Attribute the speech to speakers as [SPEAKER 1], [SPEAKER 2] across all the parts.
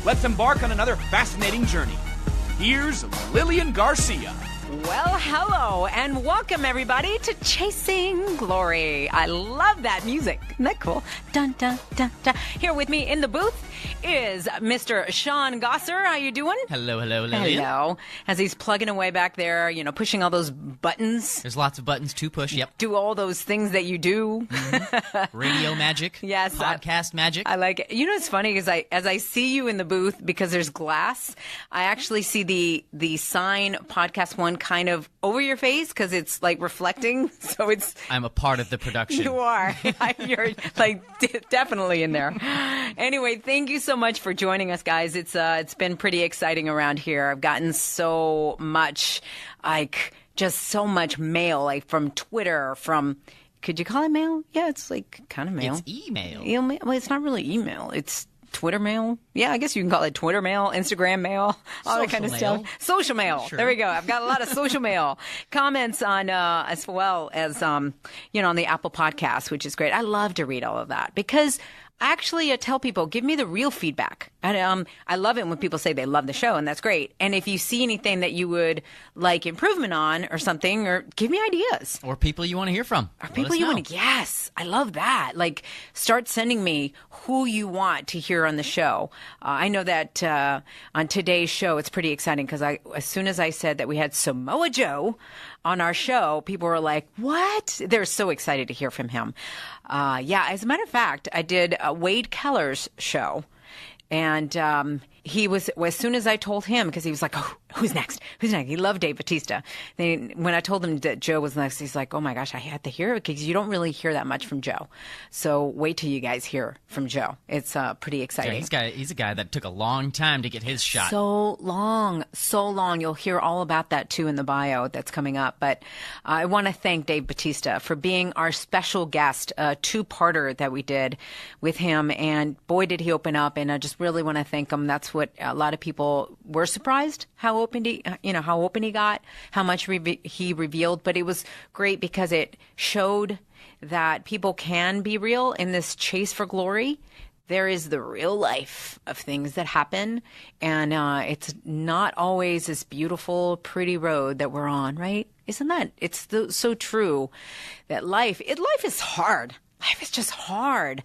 [SPEAKER 1] let's embark on another fascinating journey. Here's Lilian Garcia.
[SPEAKER 2] Well, hello, and welcome, everybody, to Chasing Glory. I love that music. Isn't that cool? Dun, dun, dun, dun. Here with me in the booth is Mr. Sean Gosser. How you doing?
[SPEAKER 3] Hello, Lilian.
[SPEAKER 2] Hello. As he's plugging away back there, pushing all those buttons.
[SPEAKER 3] There's lots of buttons to push, yep.
[SPEAKER 2] Do all those things that you do.
[SPEAKER 3] Mm-hmm. Radio magic.
[SPEAKER 2] Yes.
[SPEAKER 3] Podcast magic.
[SPEAKER 2] I like it. You know what's funny is as I see you in the booth, because there's glass, I actually see the sign Podcast One kind of over your face because it's like reflecting. So
[SPEAKER 3] I'm a part of the production.
[SPEAKER 2] You are. You're like definitely in there. Anyway, thank you so much for joining us, guys. It's been pretty exciting around here. I've gotten so much, just so much mail, from Twitter, could you call it mail? Yeah, it's like kind of mail.
[SPEAKER 3] It's email.
[SPEAKER 2] Well, it's not really email. It's Twitter mail. Yeah, I guess you can call it Twitter mail, Instagram mail, all that kind of stuff. Social mail. Sure. There we go. I've got a lot of social mail comments on, as well as, on the Apple Podcast, which is great. I love to read all of that because actually, I tell people, give me the real feedback. And I love it when people say they love the show, and that's great. And if you see anything that you would like improvement on or something, or give me ideas.
[SPEAKER 3] Or people you want to hear from.
[SPEAKER 2] Or people you want to, yes, I love that. Start sending me who you want to hear on the show. I know that on today's show, it's pretty exciting because as soon as I said that we had Samoa Joe on our show, people were like, what? They're so excited to hear from him. As a matter of fact, I did Wade Keller's show. And he was, as soon as I told him, because he was like, oh, who's next? Who's next? He loved Dave Bautista. Then when I told him that Joe was next, he's like, oh my gosh, I had to hear it because you don't really hear that much from Joe. So wait till you guys hear from Joe. It's pretty exciting.
[SPEAKER 3] Yeah, he's a guy that took a long time to get his shot.
[SPEAKER 2] So long. You'll hear all about that too in the bio that's coming up. But I want to thank Dave Bautista for being our special guest, a two-parter that we did with him. And boy, did he open up. And I just really want to thank him. That's what a lot of people were surprised how open he got, how much he revealed. But it was great because it showed that people can be real in this chase for glory. There is the real life of things that happen, and it's not always this beautiful, pretty road that we're on, right? Isn't that? It's so true that life is hard. Life is just hard.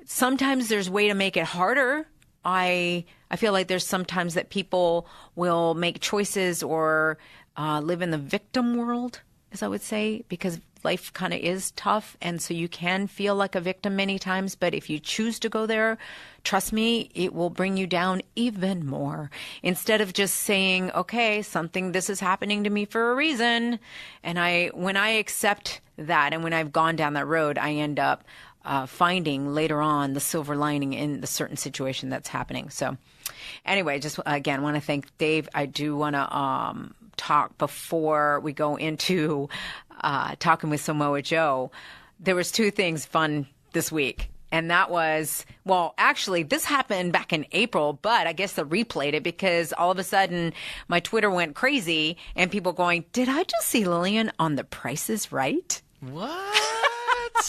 [SPEAKER 2] Sometimes there's a way to make it harder. I feel like there's sometimes that people will make choices or live in the victim world, as I would say, because life kind of is tough. And so you can feel like a victim many times. But if you choose to go there, trust me, it will bring you down even more. Instead of just saying, okay, this is happening to me for a reason. And when I accept that and when I've gone down that road, I end up finding later on the silver lining in the certain situation that's happening. So anyway, just again, want to thank Dave. I do want to talk before we go into talking with Samoa Joe. There was two things fun this week. And that was, well, actually, this happened back in April, but I guess they replayed it because all of a sudden my Twitter went crazy and people going, did I just see Lilian on The Price is Right?
[SPEAKER 3] What?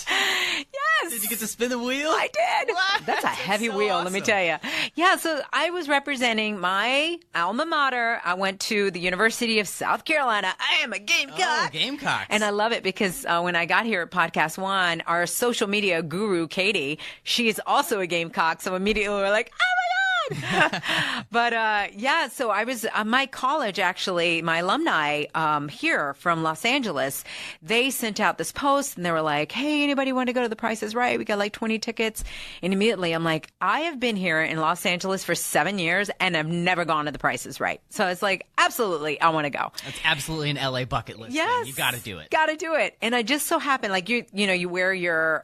[SPEAKER 2] Yes.
[SPEAKER 3] Did you get to spin the wheel?
[SPEAKER 2] I did.
[SPEAKER 3] What?
[SPEAKER 2] That's a heavy
[SPEAKER 3] so
[SPEAKER 2] wheel,
[SPEAKER 3] awesome.
[SPEAKER 2] Let me tell you. Yeah, so I was representing my alma mater. I went to the University of South Carolina. I am a Gamecock.
[SPEAKER 3] Oh, Gamecocks.
[SPEAKER 2] And I love it because when I got here at Podcast One, our social media guru, Katie, she is also a Gamecock. So immediately we're like, oh my God. But so I was my college, actually, my alumni here from Los Angeles, they sent out this post and they were like, hey, anybody want to go to The Price is Right? We got like 20 tickets. And immediately I'm like, I have been here in Los Angeles for 7 years and I've never gone to The Price is Right. So it's like, absolutely, I want to go.
[SPEAKER 3] That's absolutely an LA bucket list.
[SPEAKER 2] Yes.
[SPEAKER 3] You got to do it.
[SPEAKER 2] Got to do it. And I just so happened, like you wear your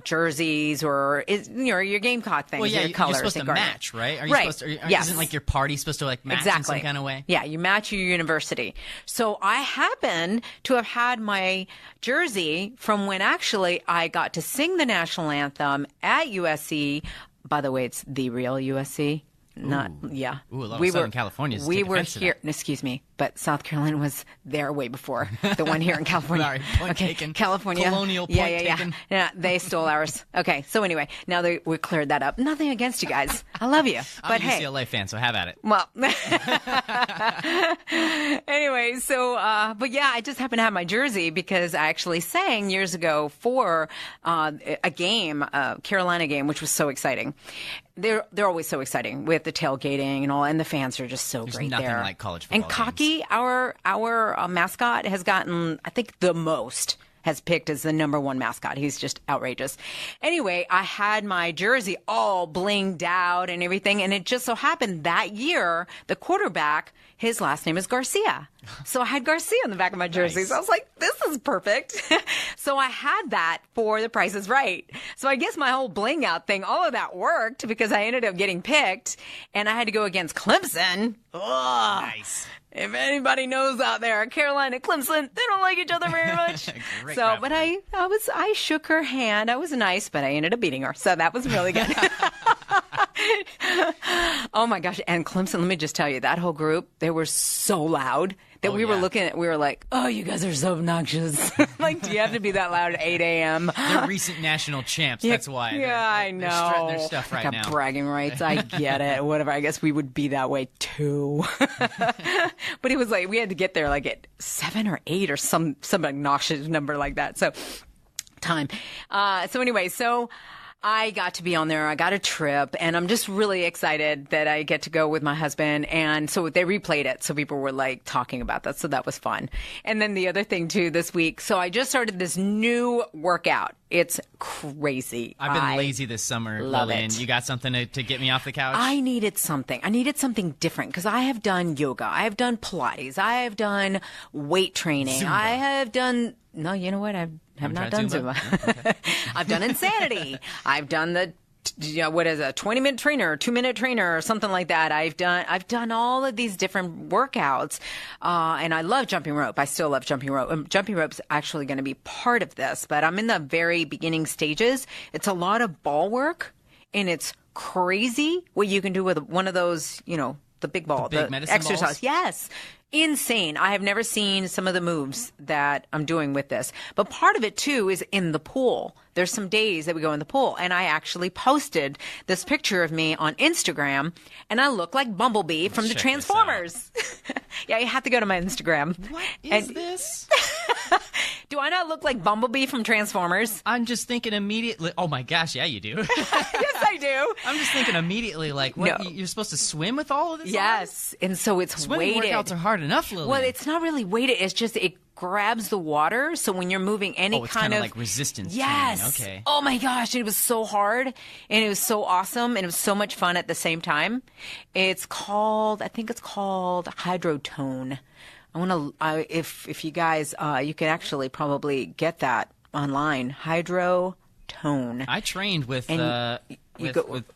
[SPEAKER 2] jerseys or your Gamecock things,
[SPEAKER 3] well, yeah,
[SPEAKER 2] your colors.
[SPEAKER 3] You're supposed to match, right? Are you
[SPEAKER 2] right.
[SPEAKER 3] supposed to,
[SPEAKER 2] yes.
[SPEAKER 3] Isn't like your party supposed to like match in some kind of way?
[SPEAKER 2] Yeah, you match your university. So I happen to have had my jersey from when actually I got to sing the national anthem at USC. By the way, it's the real USC. Not, yeah.
[SPEAKER 3] Ooh, a lot of Southern Californians.
[SPEAKER 2] We were here. Excuse me. but South Carolina was there way before the one here in California.
[SPEAKER 3] Sorry, point taken.
[SPEAKER 2] California.
[SPEAKER 3] Colonial point taken.
[SPEAKER 2] Yeah, they stole ours. Okay, so anyway, now we cleared that up. Nothing against you guys. I love you. But
[SPEAKER 3] I'm a
[SPEAKER 2] hey.
[SPEAKER 3] UCLA fan, so have at it.
[SPEAKER 2] Well, anyway, so, but yeah, I just happen to have my jersey because I actually sang years ago for a game, Carolina game, which was so exciting. They're always so exciting with the tailgating and all, and the fans are just so
[SPEAKER 3] There's
[SPEAKER 2] great
[SPEAKER 3] nothing
[SPEAKER 2] there.
[SPEAKER 3] like college football
[SPEAKER 2] And Cocky,
[SPEAKER 3] games.
[SPEAKER 2] our mascot, has gotten, I think, the most. Has picked as the number one mascot. He's just outrageous. Anyway, I had my jersey all blinged out and everything, and it just so happened that year, the quarterback, his last name is Garcia. So I had Garcia on the back of my jersey.
[SPEAKER 3] Nice.
[SPEAKER 2] So I was like, this is perfect. So I had that for The Price is Right. So I guess my whole bling out thing, all of that worked because I ended up getting picked, and I had to go against Clemson. Ugh.
[SPEAKER 3] Nice.
[SPEAKER 2] If anybody knows out there, Carolina, Clemson, they don't like each other very much.
[SPEAKER 3] Great
[SPEAKER 2] So, but
[SPEAKER 3] rivalry.
[SPEAKER 2] I shook her hand. I was nice, but I ended up beating her. So that was really good. Oh my gosh. And Clemson, let me just tell you, that whole group, they were so loud that we were like, oh, you guys are so obnoxious. Like, do you have to be that loud at 8 a.m.?
[SPEAKER 3] They're recent national champs. That's why.
[SPEAKER 2] Yeah, I know.
[SPEAKER 3] Their stuff right
[SPEAKER 2] Got
[SPEAKER 3] now.
[SPEAKER 2] bragging rights. I get it. Whatever. I guess we would be that way too. But it was like we had to get there like at 7 or 8 or some obnoxious number like that. So time. So anyway, so I got to be on there. I got a trip, and I'm just really excited that I get to go with my husband. And so they replayed it. So people were like talking about that. So that was fun. And then the other thing too this week. So I just started this new workout. It's crazy.
[SPEAKER 3] I've been lazy this summer,
[SPEAKER 2] love
[SPEAKER 3] Lilian.
[SPEAKER 2] it.
[SPEAKER 3] You got something to get me off the couch?
[SPEAKER 2] I needed something. I needed something different because I have done yoga. I have done Pilates. I have done weight training.
[SPEAKER 3] Zumba.
[SPEAKER 2] I have done, no, you know what? I have not done
[SPEAKER 3] Zumba?
[SPEAKER 2] Zumba.
[SPEAKER 3] Okay.
[SPEAKER 2] I've done Insanity. I've done the, what is a 20-minute trainer, 2-minute trainer, or something like that. I've done all of these different workouts, and I love jumping rope. I still love jumping rope. Jumping rope's actually going to be part of this, but I'm in the very beginning stages. It's a lot of ball work, and it's crazy what you can do with one of those, the big ball,
[SPEAKER 3] The big medicine
[SPEAKER 2] exercise.
[SPEAKER 3] balls?
[SPEAKER 2] Yes. Insane. I have never seen some of the moves that I'm doing with this. But part of it, too, is in the pool. There's some days that we go in the pool. And I actually posted this picture of me on Instagram, and I look like Bumblebee from the
[SPEAKER 3] Check this
[SPEAKER 2] Transformers. Yeah, you have to go to my Instagram.
[SPEAKER 3] What is this?
[SPEAKER 2] Do I not look like Bumblebee from Transformers?
[SPEAKER 3] I'm just thinking immediately. Oh my gosh, yeah, you do.
[SPEAKER 2] Yes, I do.
[SPEAKER 3] I'm just thinking immediately, like, what?
[SPEAKER 2] No.
[SPEAKER 3] You're supposed to swim with all of this?
[SPEAKER 2] Yes. And so it's
[SPEAKER 3] Swimming
[SPEAKER 2] weighted.
[SPEAKER 3] workouts are hard enough, Lilian.
[SPEAKER 2] Well, it's not really weighted. It's just it grabs the water. So when you're moving any
[SPEAKER 3] it's
[SPEAKER 2] kind
[SPEAKER 3] kinda
[SPEAKER 2] of
[SPEAKER 3] like resistance
[SPEAKER 2] yes.
[SPEAKER 3] training. Okay.
[SPEAKER 2] Oh my gosh, it was so hard and it was so awesome and it was so much fun at the same time. I think it's called Hydrotone. I want to. If you guys, you can actually probably get that online. Hydrotone.
[SPEAKER 3] I trained with.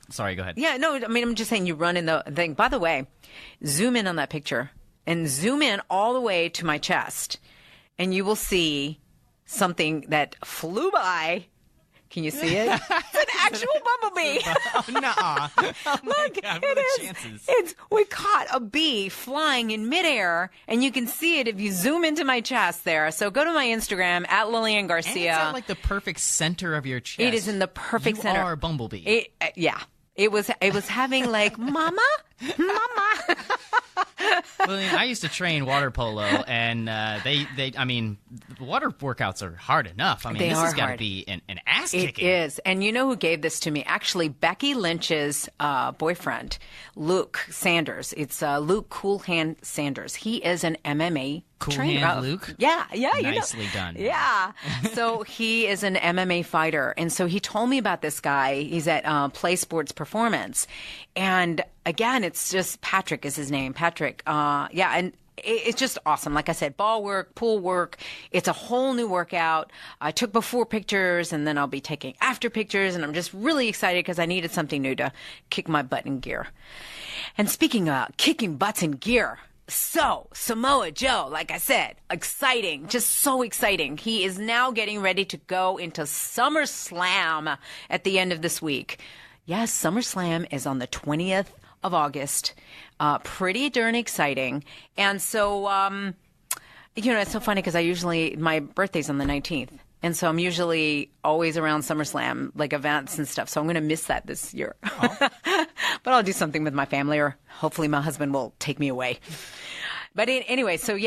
[SPEAKER 3] Sorry, go ahead.
[SPEAKER 2] Yeah, no, I mean, I'm just saying you run in the thing. By the way, zoom in on that picture and zoom in all the way to my chest, and you will see something that flew by. Can you see it? It's an actual bumblebee.
[SPEAKER 3] Oh, nuh-uh. Oh my
[SPEAKER 2] Look,
[SPEAKER 3] God, what
[SPEAKER 2] it
[SPEAKER 3] are the
[SPEAKER 2] is.
[SPEAKER 3] chances?
[SPEAKER 2] We caught a bee flying in midair, and you can see it if you zoom into my chest there. So go to my Instagram at Lilian Garcia.
[SPEAKER 3] And it's at like the perfect center of your chest.
[SPEAKER 2] It is in the perfect center.
[SPEAKER 3] You are a bumblebee.
[SPEAKER 2] Yeah. It was having like, mama.
[SPEAKER 3] Lilian, I used to train water polo, and I mean, water workouts are hard enough. I mean, this has got to be an ass kicking.
[SPEAKER 2] It is. And you know who gave this to me? Actually, Becky Lynch's boyfriend, Luke Sanders. It's Luke Cool Hand Sanders. He is an MMA
[SPEAKER 3] Cool
[SPEAKER 2] trainer.
[SPEAKER 3] Hand Luke?
[SPEAKER 2] Yeah.
[SPEAKER 3] Nicely done.
[SPEAKER 2] Yeah. So he is an MMA fighter. And so he told me about this guy. He's at Play Sports Performance. And again, it's just Patrick is his name. Patrick. And it's just awesome. Like I said, ball work, pool work. It's a whole new workout. I took before pictures and then I'll be taking after pictures. And I'm just really excited because I needed something new to kick my butt in gear. And speaking of kicking butts in gear, so Samoa Joe, like I said, exciting, just so exciting. He is now getting ready to go into SummerSlam at the end of this week. Yes, SummerSlam is on the 20th of August. Pretty darn exciting. And so, it's so funny because my birthday's on the 19th. And so I'm usually always around SummerSlam, like events and stuff. So I'm going to miss that this year. Oh. But I'll do something with my family, or hopefully my husband will take me away. But anyway, so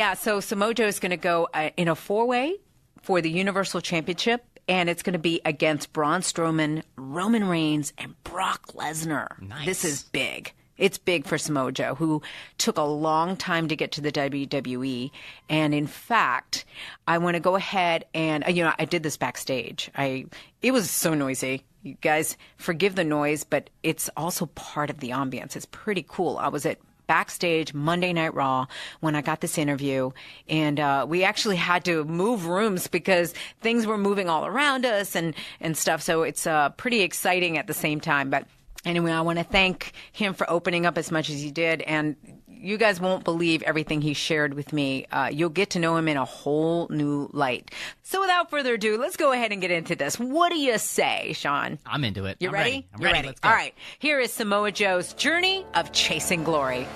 [SPEAKER 2] Samoa Joe is going to go in a 4-way for the Universal Championship. And it's going to be against Braun Strowman, Roman Reigns, and Brock Lesnar.
[SPEAKER 3] Nice.
[SPEAKER 2] This is big. It's big for Samoa Joe, who took a long time to get to the WWE. And in fact, I want to go ahead and, I did this backstage. It was so noisy. You guys, forgive the noise, but it's also part of the ambience. It's pretty cool. I was at backstage Monday Night Raw when I got this interview, and we actually had to move rooms because things were moving all around us and stuff. So it's pretty exciting at the same time. But anyway, I want to thank him for opening up as much as he did. And you guys won't believe everything he shared with me. You'll get to know him in a whole new light. So without further ado, let's go ahead and get into this. What do you say, Sean?
[SPEAKER 3] I'm into it.
[SPEAKER 2] You ready?
[SPEAKER 3] I'm ready. Let's go.
[SPEAKER 2] All right. Here is Samoa Joe's journey of chasing glory.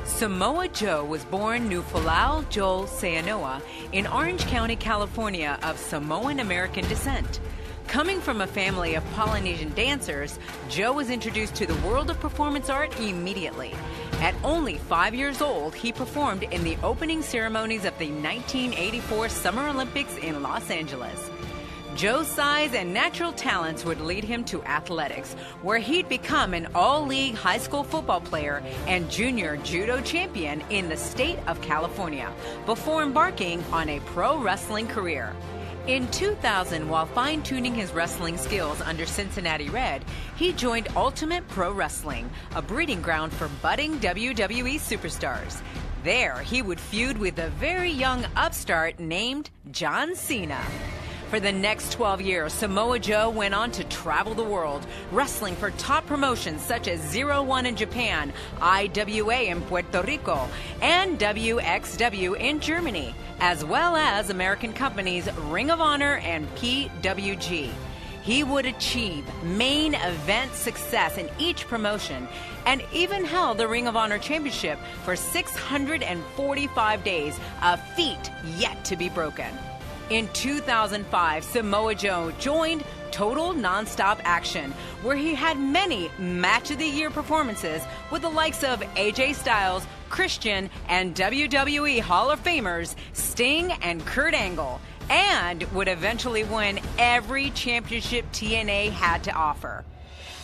[SPEAKER 2] Samoa Joe was born Nufalao Joel Seanoa in Orange County, California, of Samoan American descent. Coming from a family of Polynesian dancers, Joe was introduced to the world of performance art immediately. At only 5 years old, he performed in the opening ceremonies of the 1984 Summer Olympics in Los Angeles. Joe's size and natural talents would lead him to athletics, where he'd become an all-league high school football player and junior judo champion in the state of California, before embarking on a pro wrestling career. In 2000, while fine-tuning his wrestling skills under Cincinnati Red, he joined Ultimate Pro Wrestling, a breeding ground for budding WWE superstars. There, he would feud with a very young upstart named John Cena. For the next 12 years, Samoa Joe went on to travel the world, wrestling for top promotions such as 01 in Japan, IWA in Puerto Rico, and WXW in Germany, as well as American companies Ring of Honor and PWG. He would achieve main event success in each promotion and even held the Ring of Honor Championship for 645 days, a feat yet to be broken. In 2005, Samoa Joe joined Total Nonstop Action, where he had many Match of the Year performances with the likes of AJ Styles, Christian, and WWE Hall of Famers Sting and Kurt Angle, and would eventually win every championship TNA had to offer.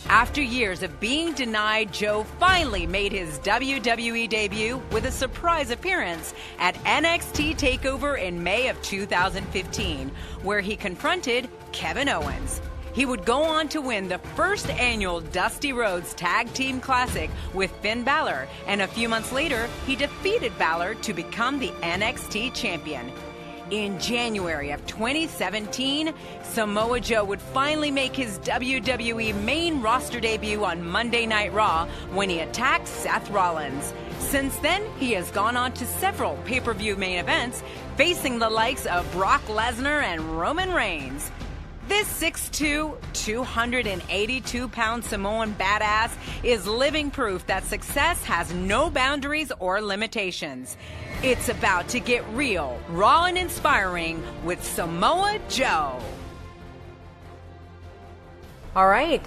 [SPEAKER 2] After years of being denied, Joe finally made his WWE debut with a surprise appearance at NXT TakeOver in May of 2015, where he confronted Kevin Owens. He would go on to win the first annual Dusty Rhodes Tag Team Classic with Finn Balor, and a few months later, he defeated Balor to become the NXT champion. In January of 2017, Samoa Joe would finally make his WWE main roster debut on Monday Night Raw when he attacked Seth Rollins. Since then, he has gone on to several pay-per-view main events, facing the likes of Brock Lesnar and Roman Reigns. This 6'2", 282-pound Samoan badass is living proof that success has no boundaries or limitations. It's about to get real, raw, and inspiring with Samoa Joe. All right,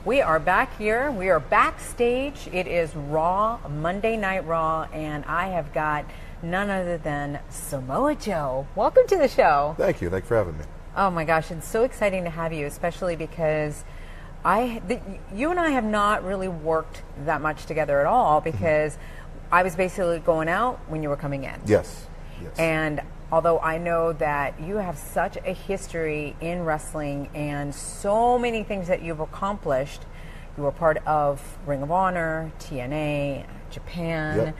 [SPEAKER 2] we are back here. We are backstage. It is Raw, Monday Night Raw, and I have got none other than Samoa Joe. Welcome to the show.
[SPEAKER 4] Thank you. Thanks for having me.
[SPEAKER 2] Oh my gosh, it's so exciting to have you, especially because you and I have not really worked that much together at all, because I was basically going out when you were coming in.
[SPEAKER 4] Yes.
[SPEAKER 2] And although I know that you have such a history in wrestling and so many things that you've accomplished, you were part of Ring of Honor, TNA, Japan.
[SPEAKER 4] Yep.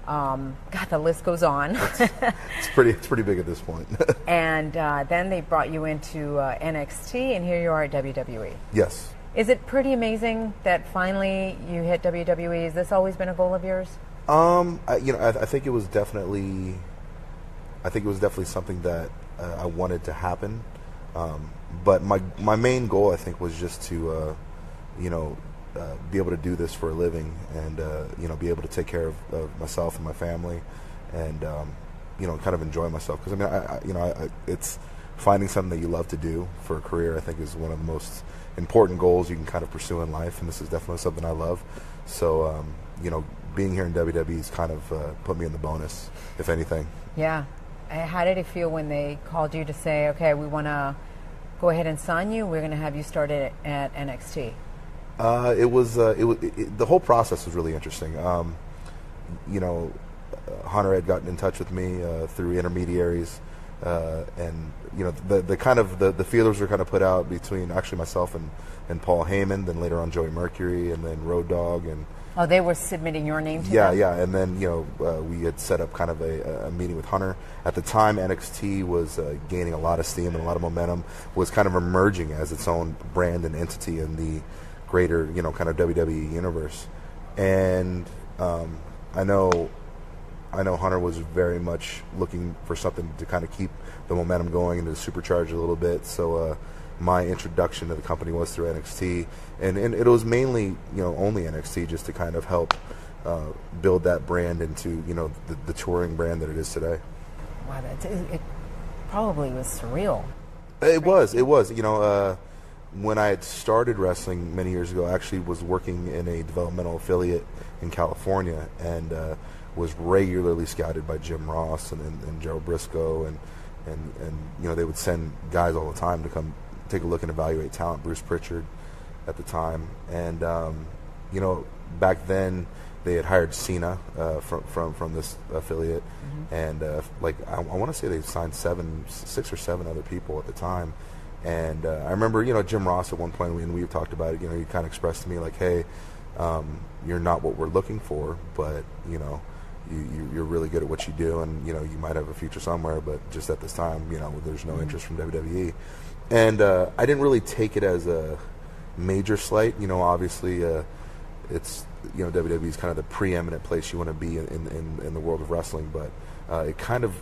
[SPEAKER 2] God, the list goes on.
[SPEAKER 4] It's pretty big at this point.
[SPEAKER 2] And then they brought you into NXT, and here you are at WWE.
[SPEAKER 4] Yes.
[SPEAKER 2] Is it pretty amazing that finally you hit WWE? Has this always been a goal of yours?
[SPEAKER 4] I think it was definitely something that I wanted to happen. But my main goal, I think, was just to, be able to do this for a living, and be able to take care of myself and my family, and kind of enjoy myself. Because it's finding something that you love to do for a career. I think is one of the most important goals you can kind of pursue in life, and this is definitely something I love. So being here in WWE has kind of put me in the bonus, if anything.
[SPEAKER 2] Yeah. How did it feel when they called you to say, okay, we want to go ahead and sign you, we're going to have you started at NXT? The whole process was really interesting. Hunter had gotten in touch with me through intermediaries, and the kind of the feelers were kind of put out between actually myself and Paul Heyman, then later on Joey Mercury, and then Road Dogg, and they were submitting your name to them?
[SPEAKER 4] Yeah, and then we had set up kind of a meeting with Hunter. At the time, NXT was gaining a lot of steam and a lot of momentum, was kind of emerging as its own brand and entity in the greater kind of WWE universe. And I know Hunter was very much looking for something to kind of keep the momentum going and to supercharge it a little bit. So my introduction to the company was through NXT, and it was mainly only NXT, just to kind of help build that brand into the touring brand that it is today.
[SPEAKER 2] Wow, it probably was surreal.
[SPEAKER 4] It was. When I had started wrestling many years ago, I actually was working in a developmental affiliate in California, and was regularly scouted by Jim Ross and Gerald Briscoe, and they would send guys all the time to come take a look and evaluate talent. Bruce Pritchard at the time, and back then they had hired Cena from this affiliate, and I want to say they signed 6 or 7 other people at the time. And I remember, Jim Ross at one point, when we talked about it, he kind of expressed to me like, hey, you're not what we're looking for, but, you're really good at what you do, and, you might have a future somewhere, but just at this time, there's no interest from WWE. And I didn't really take it as a major slight. Obviously, it's, WWE is kind of the preeminent place you want to be in the world of wrestling, but it kind of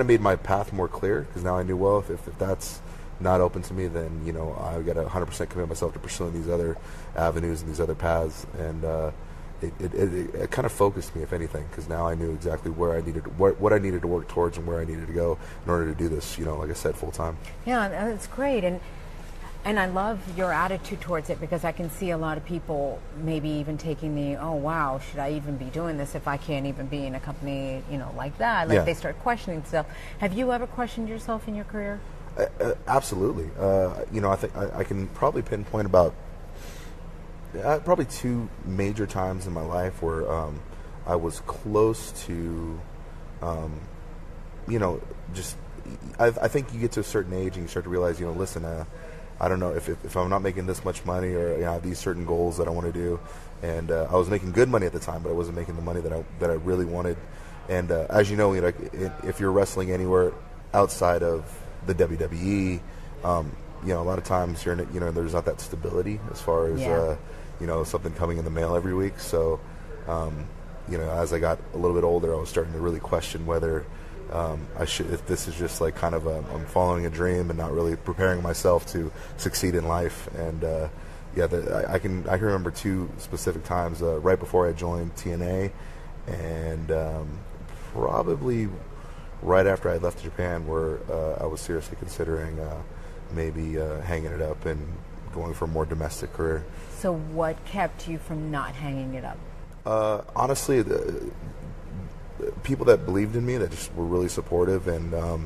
[SPEAKER 4] made my path more clear, because now I knew, well, if that's not open to me, then I've got to 100% commit myself to pursuing these other avenues and these other paths, and it kind of focused me, if anything, because now I knew exactly where I needed what I needed to work towards and where I needed to go in order to do this, like I said, full time.
[SPEAKER 2] Yeah, that's great, and I love your attitude towards it, because I can see a lot of people maybe even taking oh wow, should I even be doing this if I can't even be in a company like that? They start questioning stuff. Have you ever questioned yourself in your career?
[SPEAKER 4] Absolutely. I think I can probably pinpoint about probably 2 major times in my life where I was close to, just I think you get to a certain age and you start to realize, listen, I don't know if I'm not making this much money, or I have these certain goals that I want to do, and I was making good money at the time, but I wasn't making the money that I really wanted. And as you know, if you're wrestling anywhere outside of the WWE, a lot of times there's not that stability as far as something coming in the mail every week. So as I got a little bit older, I was starting to really question whether if this is just like kind of I'm following a dream and not really preparing myself to succeed in life. And I can remember 2 specific times right before I joined TNA, and probably right after I left Japan, where I was seriously considering maybe hanging it up and going for a more domestic career.
[SPEAKER 2] So what kept you from not hanging it up?
[SPEAKER 4] Honestly, the people that believed in me, that just were really supportive, and I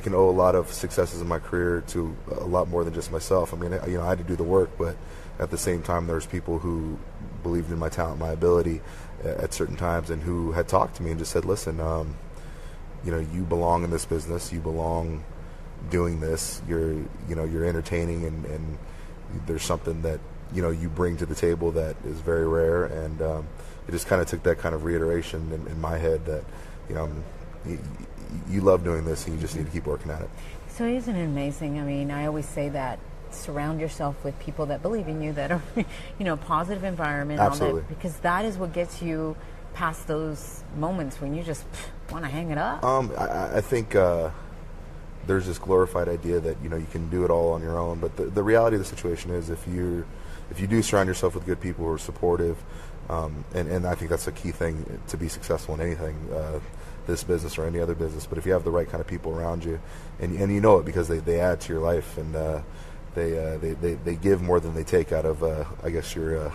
[SPEAKER 4] can owe a lot of successes in my career to a lot more than just myself. I mean, I had to do the work, but at the same time, there's people who believed in my talent, my ability at certain times, and who had talked to me and just said, listen, you belong in this business, you belong doing this, you're entertaining, and there's something that you bring to the table that is very rare. And it just kind of took that kind of reiteration in my head that you love doing this, and you just need to keep working at it.
[SPEAKER 2] So isn't it amazing? I mean, I always say that surround yourself with people that believe in you, that are positive environment.
[SPEAKER 4] Absolutely.
[SPEAKER 2] All that, because that is what gets you past those moments when you just want to hang it up.
[SPEAKER 4] I think there's this glorified idea that you can do it all on your own, but the reality of the situation is, if you're if you do surround yourself with good people who are supportive, and I think that's a key thing to be successful in anything, this business or any other business. But if you have the right kind of people around you, and you know it because they add to your life, and they give more than they take out of I guess your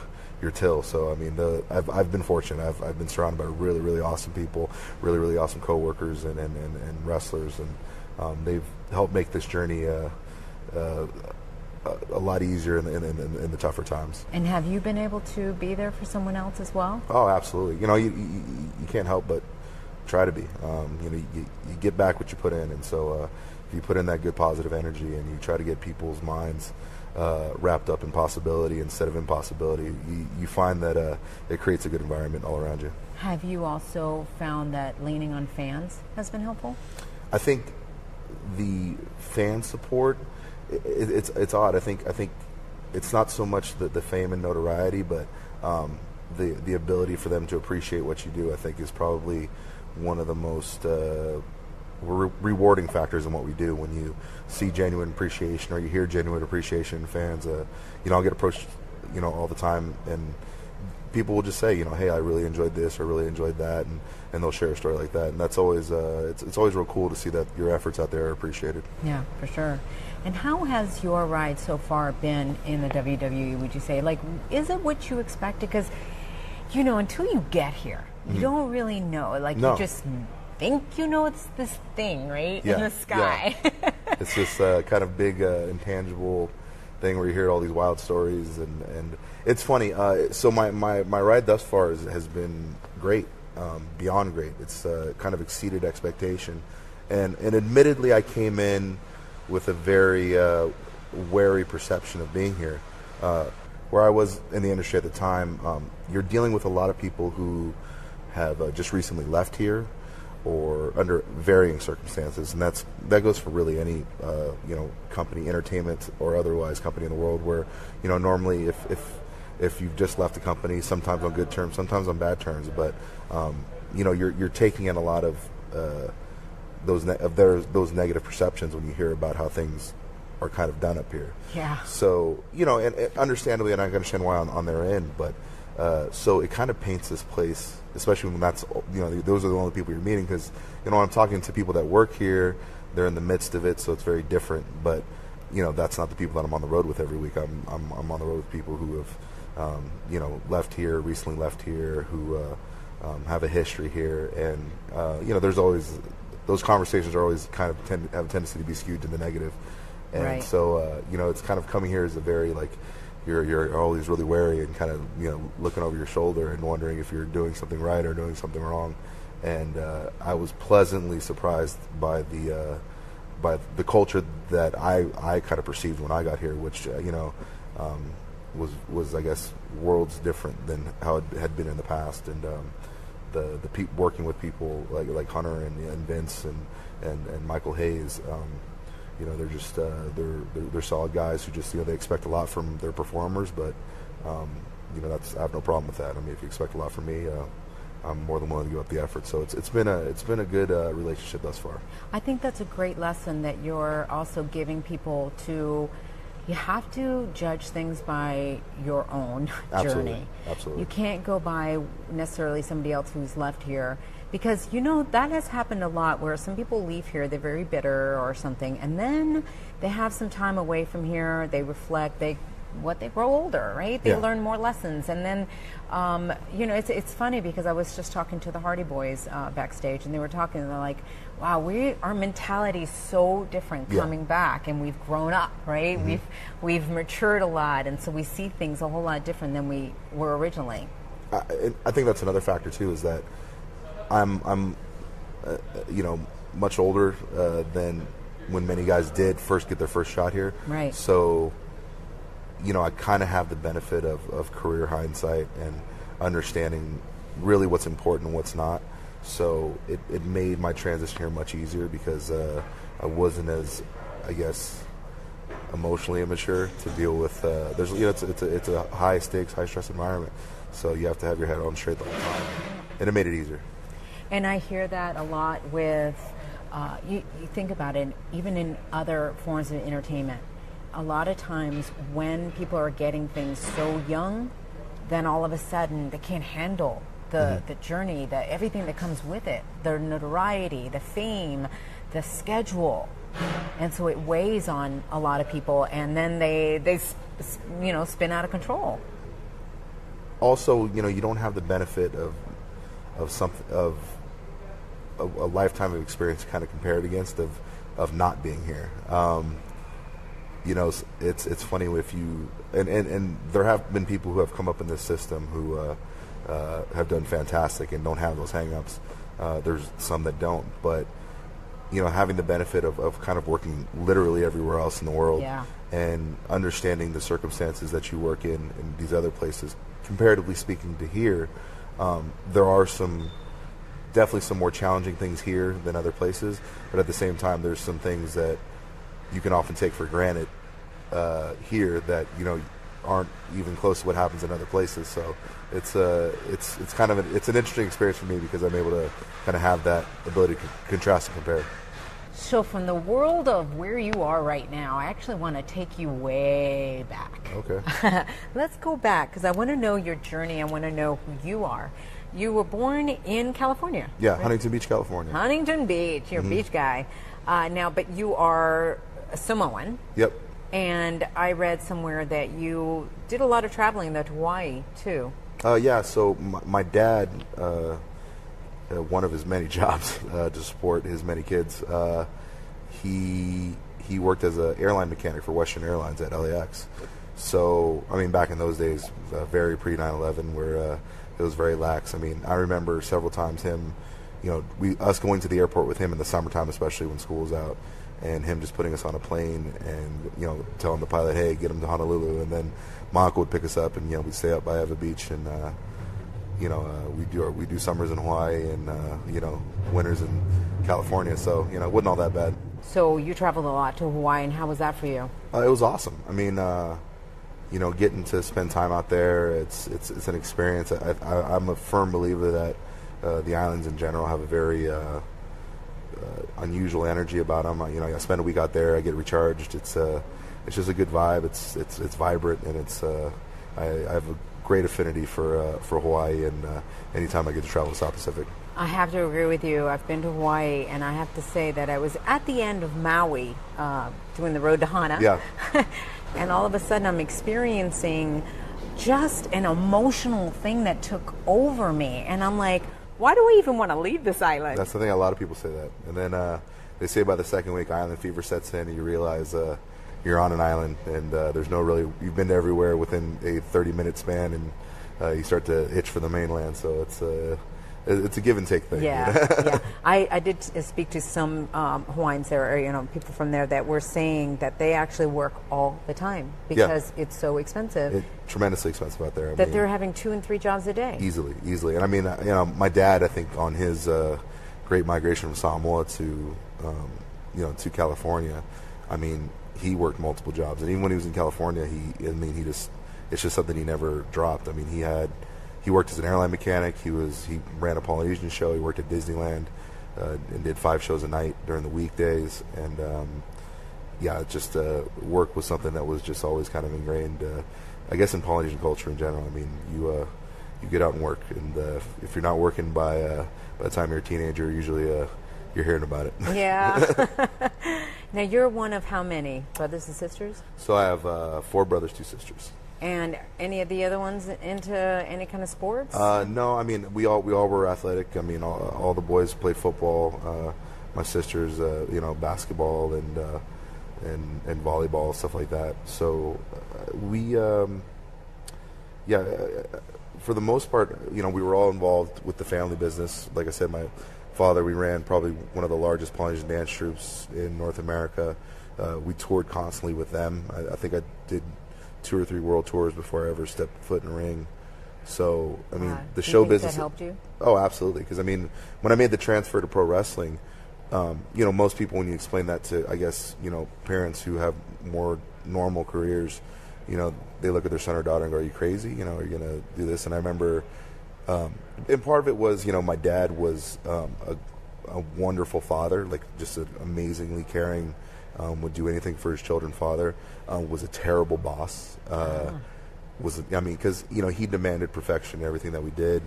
[SPEAKER 4] till. So I mean, I've been fortunate. I've been surrounded by really, really awesome people, really, really awesome coworkers and wrestlers, and they've helped make this journey a lot easier in the tougher times.
[SPEAKER 2] And have you been able to be there for someone else as well?
[SPEAKER 4] Oh, absolutely. You know, you can't help but try to be. You know, you get back what you put in, and so if you put in that good positive energy and you try to get people's minds wrapped up in possibility instead of impossibility, you find that it creates a good environment all around you.
[SPEAKER 2] Have you also found that leaning on fans has been helpful? I
[SPEAKER 4] think the fan support, it's odd. I think it's not so much the fame and notoriety, but the ability for them to appreciate what you do, I think, is probably one of the most rewarding factors in what we do. When you see genuine appreciation or you hear genuine appreciation in fans, you know, I'll get approached, you know, all the time, and people will just say, you know, hey, I really enjoyed this or really enjoyed that, and they'll share a story like that, and that's always it's always real cool to see that your efforts out there are appreciated. Yeah,
[SPEAKER 2] for sure. And how has your ride so far been in the WWE, would you say? Like, is it what you expected? Because, you know, until you get here, you don't really know. Like, you just think you know it's this thing, right, in the sky.
[SPEAKER 4] Yeah. It's this kind of big, intangible thing where you hear all these wild stories, and it's funny. So my ride thus far has been great, beyond great. It's kind of exceeded expectation, and admittedly, I came in with a very wary perception of being here. Where I was in the industry at the time, you're dealing with a lot of people who have just recently left here, or under varying circumstances, and that goes for really any you know, company, entertainment or otherwise company in the world, where, you know, normally if you've just left the company, sometimes on good terms, sometimes on bad terms, but you know, you're taking in a lot of those negative perceptions when you hear about how things are kind of done up here.
[SPEAKER 2] Yeah.
[SPEAKER 4] So, you know, and understandably, and I can understand why on their end, but so it kind of paints this place, especially when that's, you know, those are the only people you're meeting, because, you know, I'm talking to people that work here, they're in the midst of it, so it's very different. But, you know, that's not the people that I'm on the road with every week. I'm on the road with people who have, you know, recently left here, who have a history here, and you know, there's always, those conversations are always kind of have a tendency to be skewed to the negative, and so you know, it's kind of coming here as a very, like, you're always really wary and kind of, you know, looking over your shoulder and wondering if you're doing something right or doing something wrong. And I was pleasantly surprised by the culture that I kind of perceived when I got here, which you know, was I guess worlds different than how it had been in the past. And the working with people like Hunter and Vince and Michael Hayes. You know, they're just they're solid guys who just, you know, they expect a lot from their performers, but you know, I have no problem with that. I mean, if you expect a lot from me, I'm more than willing to give up the effort. So it's been a good relationship thus far.
[SPEAKER 2] I think that's a great lesson that you're also giving people to. You have to judge things by your own journey.
[SPEAKER 4] Absolutely.
[SPEAKER 2] You can't go by necessarily somebody else who's left here. Because, you know, that has happened a lot where some people leave here, they're very bitter or something, and then they have some time away from here, they reflect, they grow older, right? They learn more lessons. And then, you know, it's funny because I was just talking to the Hardy Boys backstage, and they were talking, and they're like, wow, our mentality is so different coming back, and we've grown up, right? Mm-hmm. We've matured a lot, and so we see things a whole lot different than we were originally.
[SPEAKER 4] I think that's another factor, too, is that I'm you know, much older than when many guys did first get their first shot here.
[SPEAKER 2] Right.
[SPEAKER 4] So, you know, I kind of have the benefit of career hindsight and understanding really what's important and what's not. So it made my transition here much easier because I wasn't as, I guess, emotionally immature to deal with. There's, you know, it's a high stakes, high stress environment. So you have to have your head on straight the whole time, and it made it easier.
[SPEAKER 2] And I hear that a lot with, you think about it, even in other forms of entertainment. a lot of times when people are getting things so young, then all of a sudden they can't handle the journey, everything that comes with it, the notoriety, the fame, the schedule. And so it weighs on a lot of people, and then they spin out of control.
[SPEAKER 4] Also, you don't have the benefit of a lifetime of experience to kind of compare it against of not being here. It's funny if you and there have been people who have come up in this system who have done fantastic and don't have those hang-ups. There's some that don't, but having the benefit of kind of working literally everywhere else in the world, and understanding the circumstances that you work in these other places, comparatively speaking to here, there are definitely some more challenging things here than other places, but at the same time, there's some things that you can often take for granted here that aren't even close to what happens in other places. So it's kind of it's an interesting experience for me because I'm able to kind of have that ability to contrast and compare.
[SPEAKER 2] So from the world of where you are right now, I actually want to take you way back.
[SPEAKER 4] Okay.
[SPEAKER 2] Let's go back because I want to know your journey. I want to know who you are. You were born in California.
[SPEAKER 4] Yeah, right? Huntington Beach, California.
[SPEAKER 2] Huntington Beach. You're a beach guy. Now, but you are a Samoan.
[SPEAKER 4] Yep.
[SPEAKER 2] And I read somewhere that you did a lot of traveling to Hawaii, too.
[SPEAKER 4] Yeah, so my dad, one of his many jobs to support his many kids, he worked as an airline mechanic for Western Airlines at LAX. So, back in those days, very pre-9/11, where it was very lax. I remember several times him, us going to the airport with him in the summertime, especially when school was out, and him just putting us on a plane and, telling the pilot, hey, get him to Honolulu. And then my uncle would pick us up and, we'd stay up by Eva Beach and, we do summers in Hawaii and, winters in California. So, it wasn't all that bad.
[SPEAKER 2] So you traveled a lot to Hawaii, and how was that for you?
[SPEAKER 4] It was awesome. Getting to spend time out there, it's an experience. I'm a firm believer that the islands in general have a very unusual energy about them. I spend a week out there, I get recharged. It's just a good vibe. It's vibrant, and I have a great affinity for Hawaii, and anytime I get to travel to South Pacific.
[SPEAKER 2] I have to agree with you. I've been to Hawaii, and I have to say that I was at the end of Maui doing the road to Hana.
[SPEAKER 4] Yeah.
[SPEAKER 2] And all of a sudden I'm experiencing just an emotional thing that took over me. And I'm like, why do I even want to leave this island?
[SPEAKER 4] That's the thing. A lot of people say that. And then they say by the second week, island fever sets in, and you realize you're on an island, and there's no really, you've been to everywhere within a 30-minute span, and you start to itch for the mainland. So it's a give and take thing.
[SPEAKER 2] Yeah. I did speak to some Hawaiians there, or people from there that were saying that they actually work all the time because it's so expensive.
[SPEAKER 4] It's tremendously expensive out there.
[SPEAKER 2] They're having 2 and 3 jobs a day.
[SPEAKER 4] Easily. And my dad, I think, on his great migration from Samoa to to California, he worked multiple jobs, and even when he was in California, it's just something he never dropped. He worked as an airline mechanic. He ran a Polynesian show. He worked at Disneyland and did 5 shows a night during the weekdays. And work was something that was just always kind of ingrained, I guess, in Polynesian culture in general. You get out and work, and if you're not working by the time you're a teenager, usually you're hearing about it.
[SPEAKER 2] Yeah. Now you're one of how many brothers and sisters?
[SPEAKER 4] So I have 4 brothers, 2 sisters.
[SPEAKER 2] And any of the other ones into any kind of sports?
[SPEAKER 4] No, we all were athletic. All the boys played football. My sisters, basketball and volleyball, stuff like that. So we, for the most part, we were all involved with the family business. Like I said, my father, we ran probably one of the largest Polynesian dance troupes in North America. We toured constantly with them. I think I did 2 or 3 world tours before I ever stepped foot in a ring. So, the show business.
[SPEAKER 2] That helped you?
[SPEAKER 4] Oh, absolutely. Because, when I made the transfer to pro wrestling, most people, when you explain that to, I guess, parents who have more normal careers, they look at their son or daughter and go, are you crazy? Are you going to do this? And I remember, and part of it was, my dad was a wonderful father, like just an amazingly caring would do anything for his children. Father was a terrible boss. Because he demanded perfection in everything that we did.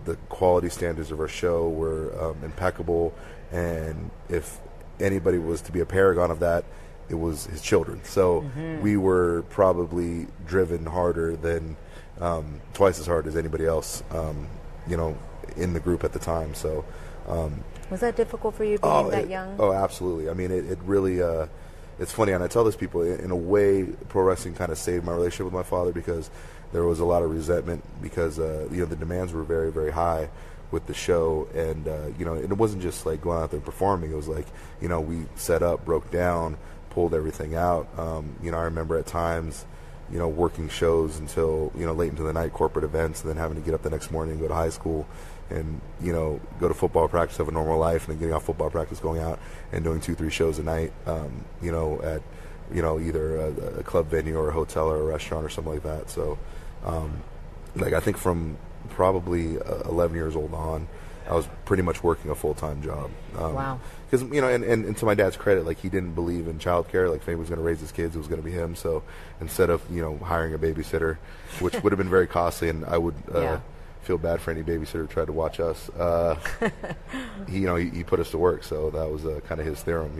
[SPEAKER 4] The quality standards of our show were impeccable, and if anybody was to be a paragon of that, it was his children. So we were probably driven harder than twice as hard as anybody else, in the group at the time. So
[SPEAKER 2] was that difficult for you being that young?
[SPEAKER 4] Oh, absolutely. I mean, it really. It's funny, and I tell this people, in a way, pro wrestling kind of saved my relationship with my father, because there was a lot of resentment because the demands were very, very high with the show, and it wasn't just like going out there and performing. It was like we set up, broke down, pulled everything out. I remember at times, working shows until late into the night, corporate events, and then having to get up the next morning and go to high school, and go to football practice, have a normal life, and then getting off football practice, going out and doing 2-3 shows a night, at either a club venue or a hotel or a restaurant or something like that. So I think from probably 11 years old on, I was pretty much working a full-time job.
[SPEAKER 2] Wow.
[SPEAKER 4] Because and to my dad's credit, he didn't believe in childcare. If anybody was going to raise his kids, it was going to be him. So instead of hiring a babysitter, which would have been very costly, and I would feel bad for any babysitter who tried to watch us. He put us to work, so that was kind of his theorem.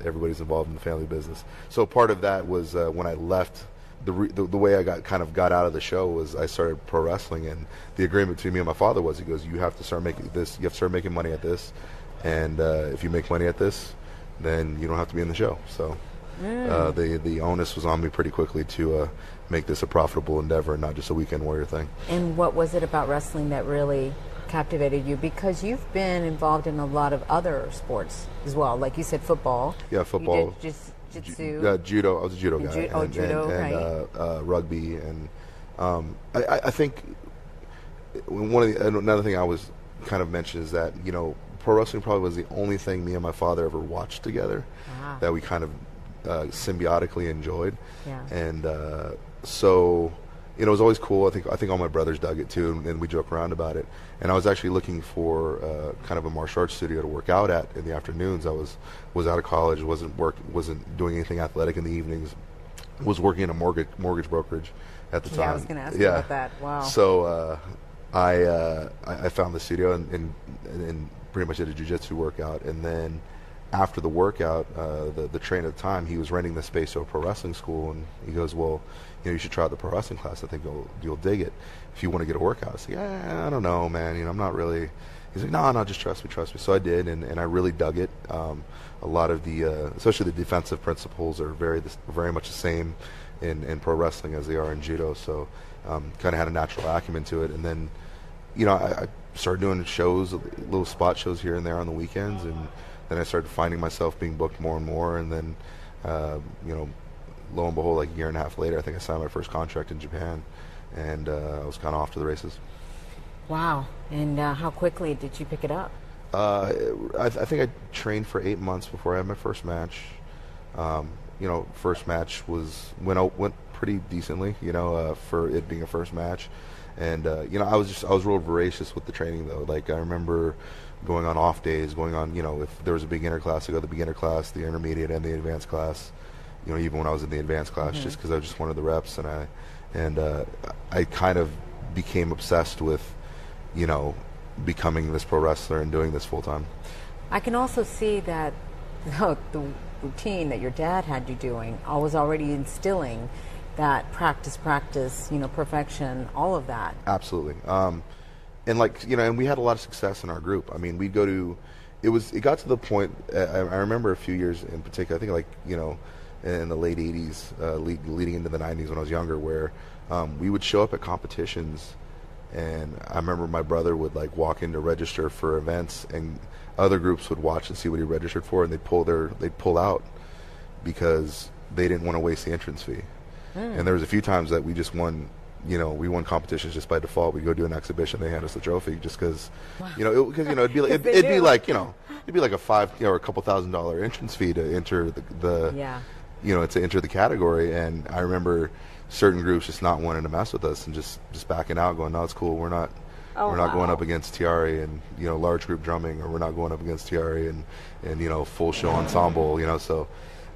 [SPEAKER 4] Everybody's involved in the family business. So part of that was when I left. The way I got out of the show was I started pro wrestling, and the agreement between me and my father was, he goes, you have to start making this. You have to start making money at this, and if you make money at this, then you don't have to be in the show. So the onus was on me pretty quickly to make this a profitable endeavor and not just a weekend warrior thing.
[SPEAKER 2] And what was it about wrestling that really captivated you? Because you've been involved in a lot of other sports as well, like you said, football.
[SPEAKER 4] Yeah, football.
[SPEAKER 2] You did jiu-jitsu.
[SPEAKER 4] Judo. I was a judo guy.
[SPEAKER 2] Judo,
[SPEAKER 4] right. Rugby, and I think another thing I was kind of mentioned is that pro wrestling probably was the only thing me and my father ever watched together that we kind of symbiotically enjoyed.
[SPEAKER 2] Yeah.
[SPEAKER 4] And so it was always cool. I think all my brothers dug it too, and we joke around about it. And I was actually looking for kind of a martial arts studio to work out at in the afternoons. I was out of college, wasn't doing anything athletic in the evenings. Was working in a mortgage brokerage at the time.
[SPEAKER 2] Yeah, I was going to ask you about that. Wow.
[SPEAKER 4] So I found the studio and pretty much did a jiu-jitsu workout, and then after the workout, the trainer at the time, he was renting the space to a pro wrestling school, and he goes, well, you should try out the pro wrestling class. I think you'll dig it if you want to get a workout. I was like, I don't know, man. I'm not really. He's like, no, just trust me. So I did, and I really dug it. A lot of the, especially the defensive principles, are very much the same in pro wrestling as they are in judo. So kind of had a natural acumen to it, and then, I started doing shows, little spot shows here and there on the weekends, and then I started finding myself being booked more and more, and then, lo and behold, like a year and a half later, I think I signed my first contract in Japan, and I was kind of off to the races.
[SPEAKER 2] Wow. And how quickly did you pick it up?
[SPEAKER 4] I think I trained for 8 months before I had my first match. First match went pretty decently, for it being a first match. And, I was real voracious with the training, though. Like, I remember going on off days, if there was a beginner class, I go to the beginner class, the intermediate, and the advanced class. Even when I was in the advanced class, just because I just wanted the reps, and I kind of became obsessed with, becoming this pro wrestler and doing this full time.
[SPEAKER 2] I can also see that the routine that your dad had you doing was already instilling that practice, perfection, all of that.
[SPEAKER 4] Absolutely. And and we had a lot of success in our group. I mean, we'd go to, it got to the point, I remember a few years in particular, I think in the late 80s, leading into the 90s when I was younger, where we would show up at competitions, and I remember my brother would walk in to register for events, and other groups would watch and see what he registered for, and they'd pull out because they didn't want to waste the entrance fee. And there was a few times that we just won, we won competitions just by default. We'd go do an exhibition, they hand us the trophy just because, it'd be like it'd be like a $5 or a couple $1,000 entrance fee to enter to enter the category. And I remember certain groups just not wanting to mess with us and just backing out, going, no, it's cool, we're not we're not going up against Tiare and large group drumming, or we're not going up against Tiare and full show ensemble. So,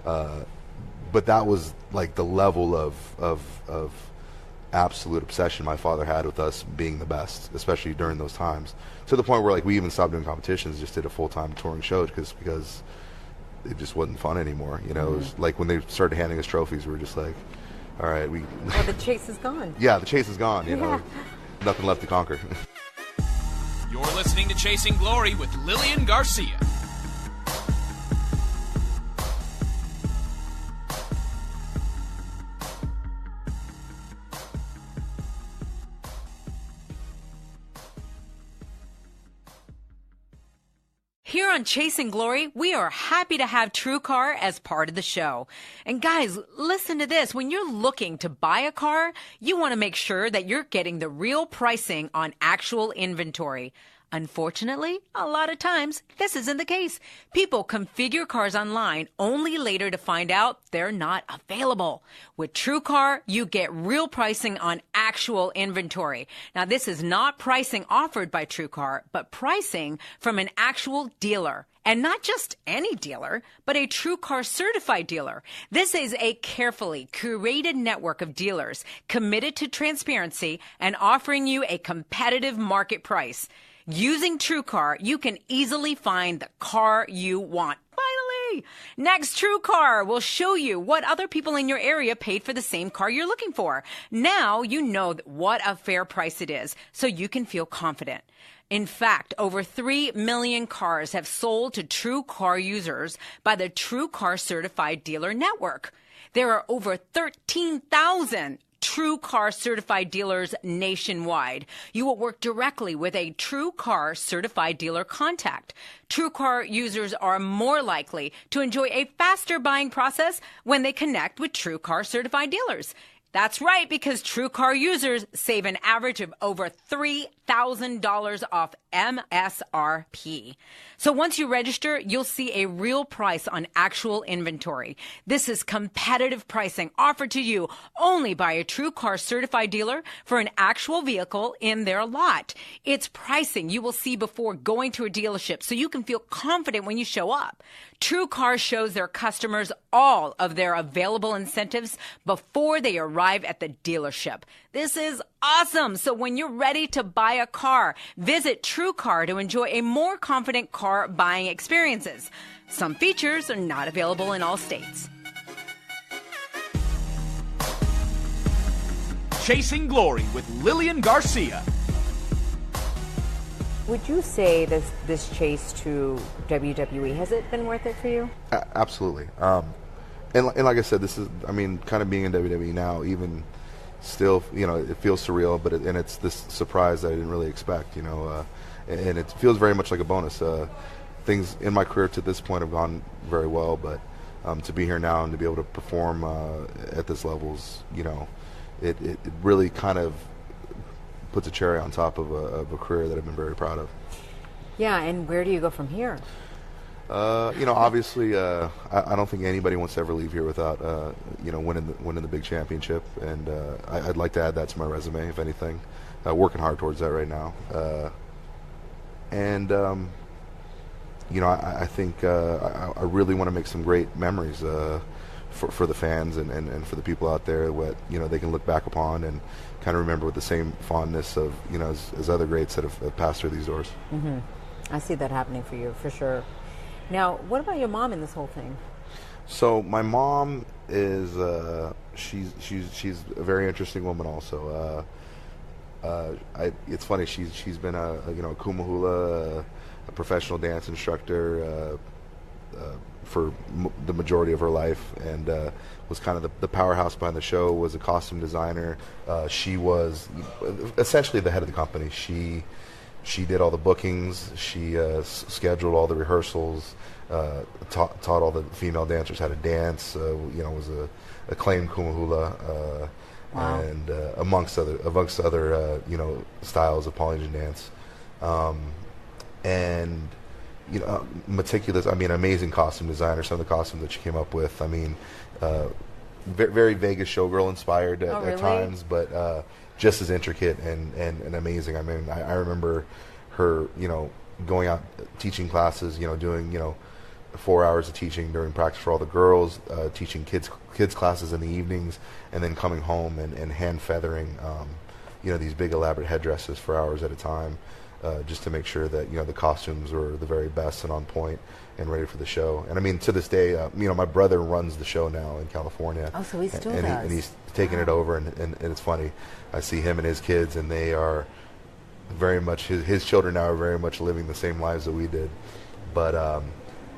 [SPEAKER 4] but that was like the level of absolute obsession my father had with us being the best, especially during those times, to the point where like we even stopped doing competitions, just did a full-time touring show because it just wasn't fun anymore. It was like when they started handing us trophies, we were just like, all right,
[SPEAKER 2] well, the chase is gone.
[SPEAKER 4] Yeah, the chase is gone. Nothing left to conquer.
[SPEAKER 1] You're listening to Chasing Glory with Lilian Garcia.
[SPEAKER 2] Here on Chasing Glory, we are happy to have TrueCar as part of the show. And guys, listen to this. When you're looking to buy a car, you want to make sure that you're getting the real pricing on actual inventory. Unfortunately, a lot of times, this isn't the case. People configure cars online only later to find out they're not available. With TrueCar, you get real pricing on actual inventory. Now, this is not pricing offered by TrueCar, but pricing from an actual dealer. And not just any dealer, but a TrueCar certified dealer. This is a carefully curated network of dealers committed to transparency and offering you a competitive market price. Using TrueCar, you can easily find the car you want. Finally! Next, TrueCar will show you what other people in your area paid for the same car you're looking for. Now you know what a fair price it is, so you can feel confident. In fact, over 3 million cars have sold to TrueCar users by the TrueCar Certified Dealer Network. There are over 13,000 TrueCar certified dealers nationwide. You will work directly with a TrueCar certified dealer contact. TrueCar users are more likely to enjoy a faster buying process when they connect with TrueCar certified dealers. That's right, because TrueCar users save an average of over $3,000 off MSRP. So once you register, you'll see a real price on actual inventory. This is competitive pricing offered to you only by a TrueCar certified dealer for an actual vehicle in their lot. It's pricing you will see before going to a dealership, so you can feel confident when you show up. TrueCar shows their customers all of their available incentives before they arrive at the dealership. This is awesome. So when you're ready to buy a car, visit TrueCar to enjoy a more confident car buying experiences. Some features are not available in all states.
[SPEAKER 1] Chasing Glory with Lilian Garcia.
[SPEAKER 2] Would you say this chase to WWE, has it been worth it for you?
[SPEAKER 4] Absolutely. And like I said, this is, kind of being in WWE now, even still, it feels surreal, but it's this surprise that I didn't really expect, and it feels very much like a bonus. Things in my career to this point have gone very well, but to be here now and to be able to perform at this levels, it really kind of puts a cherry on top of a career that I've been very proud of.
[SPEAKER 2] Yeah, and where do you go from here?
[SPEAKER 4] Obviously, I don't think anybody wants to ever leave here without, winning the big championship, and I'd like to add that to my resume, if anything. Working hard towards that right now, I think I really want to make some great memories for the fans and for the people out there, what they can look back upon and kind of remember with the same fondness of as other greats that have passed through these doors.
[SPEAKER 2] Mm-hmm. I see that happening for you for sure. Now, what about your mom in this whole thing?
[SPEAKER 4] So my mom is she's a very interesting woman also. It's funny, she's been a kuma hula, a professional dance instructor for the majority of her life, and was kind of the powerhouse behind the show, was a costume designer. She was essentially the head of the company. She did all the bookings. She scheduled all the rehearsals, taught all the female dancers how to dance. Was a acclaimed kuma hula, wow. And amongst other styles of Polynesian dance, and meticulous. Amazing costume designer. Some of the costumes that she came up with. Very Vegas showgirl inspired at times, but just as intricate and amazing. I mean, I remember her, going out teaching classes, doing, 4 hours of teaching during practice for all the girls, teaching kids classes in the evenings, and then coming home and hand feathering, these big elaborate headdresses for hours at a time, just to make sure that the costumes were the very best and on point and ready for the show. And I mean, to this day, my brother runs the show now in California.
[SPEAKER 2] Oh, so he still does.
[SPEAKER 4] And he's taking it over, and it's funny. I see him and his kids, and they are very much, his children now are very much living the same lives that we did. But,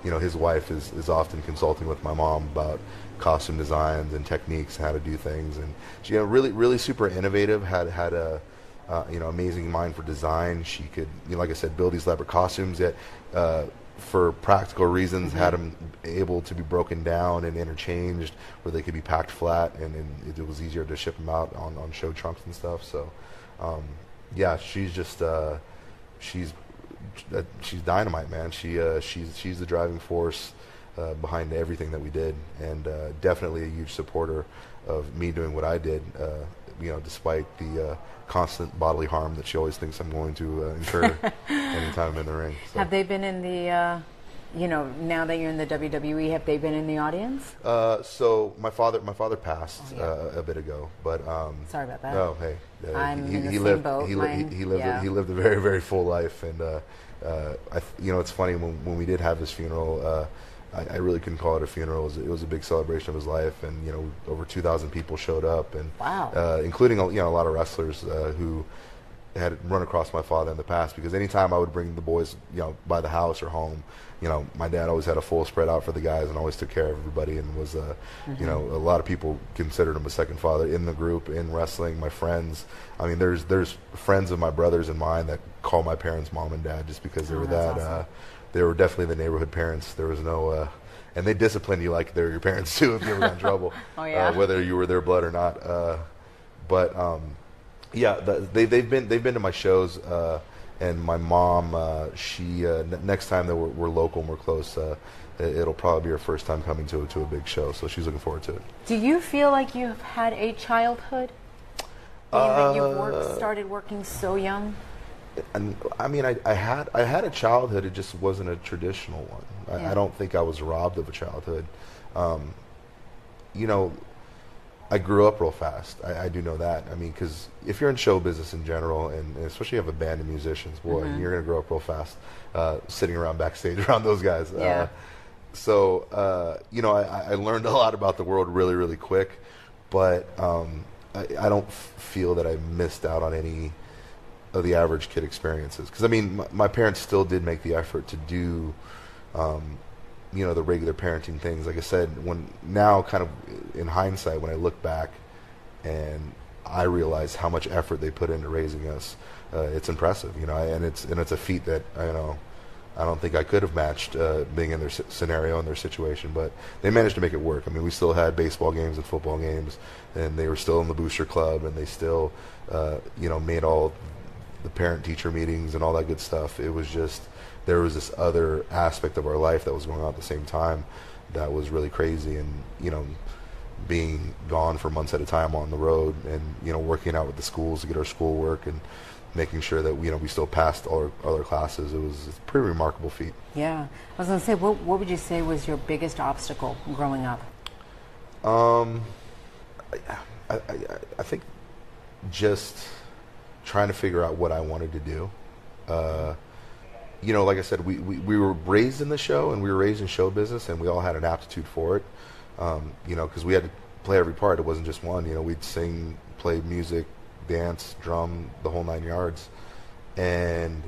[SPEAKER 4] his wife is often consulting with my mom about costume designs and techniques, how to do things. And she, really, really super innovative, had a, amazing mind for design. She could, like I said, build these elaborate costumes, yet for practical reasons had them able to be broken down and interchanged where they could be packed flat, and it was easier to ship them out on show trunks and stuff. So she's just she's dynamite, man. She's the driving force behind everything that we did, and definitely a huge supporter of me doing what I did, despite the constant bodily harm that she always thinks I'm going to incur anytime I'm in the ring. So.
[SPEAKER 2] Have they been in the, now that you're in the WWE, have they been in the audience?
[SPEAKER 4] So my father passed a bit ago, but
[SPEAKER 2] sorry about that.
[SPEAKER 4] No, hey,
[SPEAKER 2] I'm in the
[SPEAKER 4] he
[SPEAKER 2] same
[SPEAKER 4] lived
[SPEAKER 2] boat.
[SPEAKER 4] he lived a very, very full life, and it's funny when we did have his funeral. I really couldn't call it a funeral. It was a big celebration of his life, and over 2,000 people showed up, and
[SPEAKER 2] wow,
[SPEAKER 4] including a lot of wrestlers who had run across my father in the past. Because anytime I would bring the boys, by the house or home, my dad always had a full spread out for the guys and always took care of everybody, and was a lot of people considered him a second father in the group, in wrestling. My friends, I mean, there's friends of my brothers and mine that call my parents mom and dad just because they were that.
[SPEAKER 2] Awesome.
[SPEAKER 4] They were definitely the neighborhood parents. There was no, and they disciplined you like they're your parents too if you ever got in trouble, whether you were their blood or not. They've been to my shows, and my mom, she next time that we're local and we're close, it'll probably be her first time coming to a big show, so she's looking forward to it.
[SPEAKER 2] Do you feel like you've had a childhood, being that you started working so young?
[SPEAKER 4] And I mean, I had a childhood. It just wasn't a traditional one. I don't think I was robbed of a childhood. I grew up real fast. I do know that. I mean, because if you're in show business in general, and especially if you have a band of musicians, boy, you're going to grow up real fast, sitting around backstage around those guys.
[SPEAKER 2] Yeah.
[SPEAKER 4] I learned a lot about the world really, really quick, but I don't feel that I missed out on any of the average kid experiences. Because, I mean, my parents still did make the effort to do, the regular parenting things. Like I said, now kind of in hindsight, when I look back and I realize how much effort they put into raising us, it's impressive, and it's a feat that, I don't think I could have matched being in their scenario and their situation, but they managed to make it work. I mean, we still had baseball games and football games, and they were still in the booster club, and they still, made all the parent-teacher meetings and all that good stuff. It was just, there was this other aspect of our life that was going on at the same time that was really crazy, and, being gone for months at a time on the road, and, working out with the schools to get our schoolwork and making sure that we still passed all our other classes. It's a pretty remarkable feat.
[SPEAKER 2] Yeah. I was going to say, what would you say was your biggest obstacle growing up?
[SPEAKER 4] I think just trying to figure out what I wanted to do. Like I said, we were raised in the show, and we were raised in show business, and we all had an aptitude for it. Because we had to play every part. It wasn't just one. We'd sing, play music, dance, drum, the whole 9 yards. And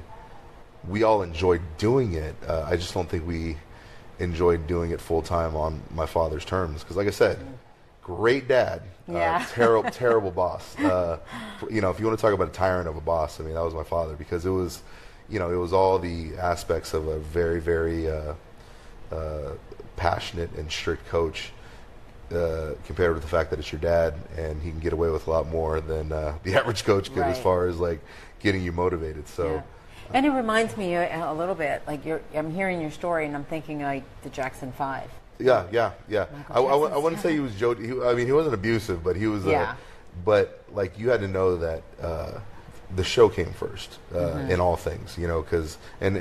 [SPEAKER 4] we all enjoyed doing it. I just don't think we enjoyed doing it full time on my father's terms. Because, like I said, great dad, terrible boss. If you want to talk about a tyrant of a boss, I mean, that was my father, because it was, it was all the aspects of a very, very passionate and strict coach, compared with the fact that it's your dad, and he can get away with a lot more than the average coach could, as far as like getting you motivated. So. Yeah.
[SPEAKER 2] And it reminds me a little bit, like I'm hearing your story, and I'm thinking like the Jackson 5.
[SPEAKER 4] Yeah. I wouldn't say he was Joe. He wasn't abusive, but he was but like you had to know that the show came first in all things, you know, because and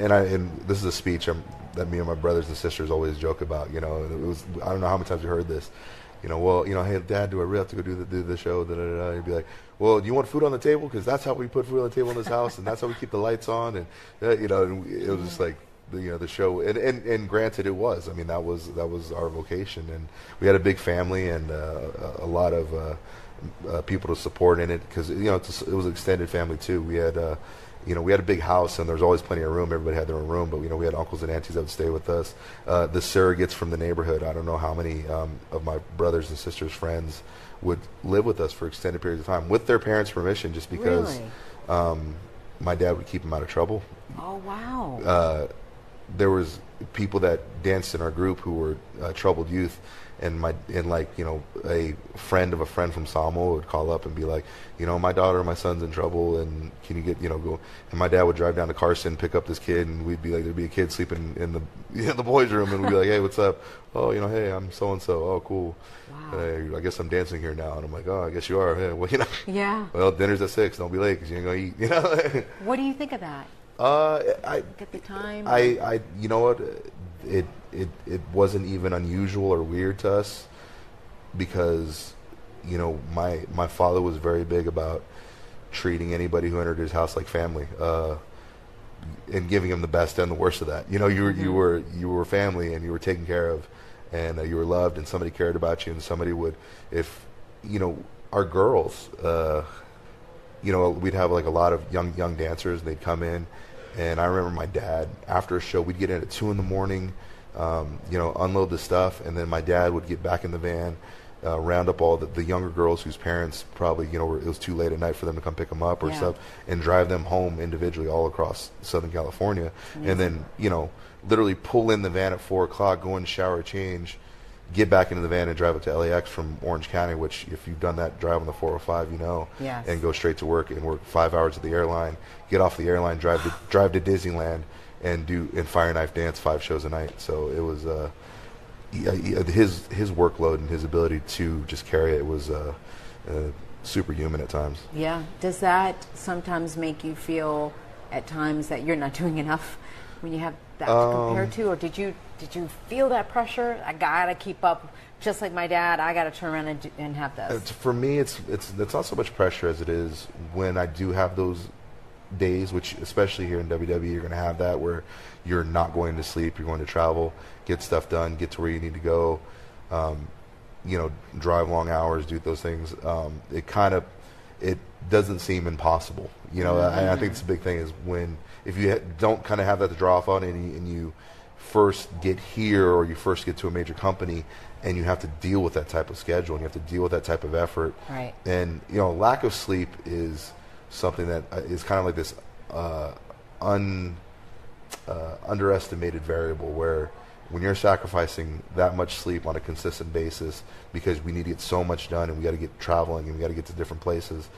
[SPEAKER 4] this is a speech that me and my brothers and sisters always joke about, you know. And it was, I don't know how many times you heard this, you know. Well, you know, hey Dad, do I really have to go do the show? Da, da, da, da. He'd be like, well, do you want food on the table? Because that's how we put food on the table in this house, and that's how we keep the lights on, and you know, and it was just like. You know, the show, and granted, it was. I mean, that was our vocation, and we had a big family and a lot of people to support in it, because you know it was an extended family too. We had you know, we had a big house, and there was always plenty of room. Everybody had their own room, but you know, we had uncles and aunties that would stay with us. The surrogates from the neighborhood. I don't know how many of my brothers and sisters' friends would live with us for extended periods of time with their parents' permission, just because my dad would keep them out of trouble.
[SPEAKER 2] Oh wow.
[SPEAKER 4] There was people that danced in our group who were troubled youth, and like, you know, a friend of a friend from Samoa would call up and be like, you know, my daughter or my son's in trouble, and can you get, you know, go. And my dad would drive down to Carson, pick up this kid, and we'd be like, there'd be a kid sleeping in the boys' room, and we'd be like, hey, what's up? Oh, you know, hey, I'm so and so. Oh, cool.
[SPEAKER 2] Wow.
[SPEAKER 4] Hey, I guess I'm dancing here now. And I'm like, oh, I guess you are. Yeah, well, you know.
[SPEAKER 2] Yeah.
[SPEAKER 4] Well, dinner's at 6. Don't be late because you ain't gonna eat. You know.
[SPEAKER 2] What do you think of that?
[SPEAKER 4] At
[SPEAKER 2] the time,
[SPEAKER 4] you know what, it wasn't even unusual or weird to us, because, you know, my father was very big about treating anybody who entered his house like family, and giving him the best and the worst of that. You know, you were family, and you were taken care of, and you were loved, and somebody cared about you, and somebody would, if, you know, our girls, you know, we'd have like a lot of young dancers, and they'd come in. And I remember my dad, after a show, we'd get in at 2 a.m, you know, unload the stuff, and then my dad would get back in the van, round up all the younger girls whose parents probably, you know, it was too late at night for them to come pick them up or stuff, and drive them home individually all across Southern California. Amazing. And then, you know, literally pull in the van at 4 o'clock, go in, shower, change, get back into the van and drive up to LAX from Orange County, which if you've done that drive on the 405, you know, and go straight to work and work 5 hours at the airline, get off the airline, drive to Disneyland, and do Fire Knife Dance 5 shows a night. So it was his workload and his ability to just carry it was superhuman at times. Yeah.
[SPEAKER 2] Does that sometimes make you feel at times that you're not doing enough when you have that to compare to, or did you feel that pressure? I gotta keep up, just like my dad. I gotta turn around and have this.
[SPEAKER 4] For me, it's not so much pressure as it is when I do have those days, which especially here in WWE, you're gonna have that where you're not going to sleep, you're going to travel, get stuff done, get to where you need to go, you know, drive long hours, do those things. It doesn't seem impossible, you know. I think it's a big thing is when, if you don't kind of have that to draw off on, and you first get here, or you first get to a major company, and you have to deal with that type of schedule, and you have to deal with that type of effort.
[SPEAKER 2] Right.
[SPEAKER 4] And, you know, lack of sleep is something that is kind of like this underestimated variable, where when you're sacrificing that much sleep on a consistent basis because we need to get so much done, and we got to get traveling, and we got to get to different places,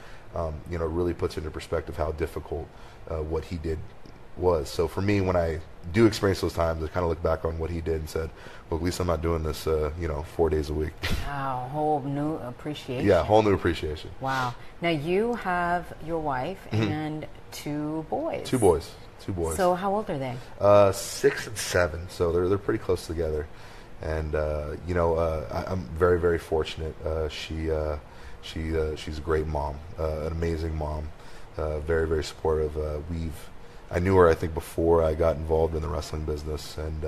[SPEAKER 4] you know, it really puts into perspective how difficult what he did was. So for me, when I do experience those times, I kind of look back on what he did and said, well, at least I'm not doing this, you know, 4 days a week.
[SPEAKER 2] Wow, whole new appreciation.
[SPEAKER 4] Yeah, whole new appreciation.
[SPEAKER 2] Wow. Now you have your wife and 2 boys.
[SPEAKER 4] 2 boys. 2 boys.
[SPEAKER 2] So how old are they?
[SPEAKER 4] 6 and 7. So they're pretty close together. And you know, I'm very, very fortunate. She's a great mom, an amazing mom, very, very supportive. I knew her, I think, before I got involved in the wrestling business, and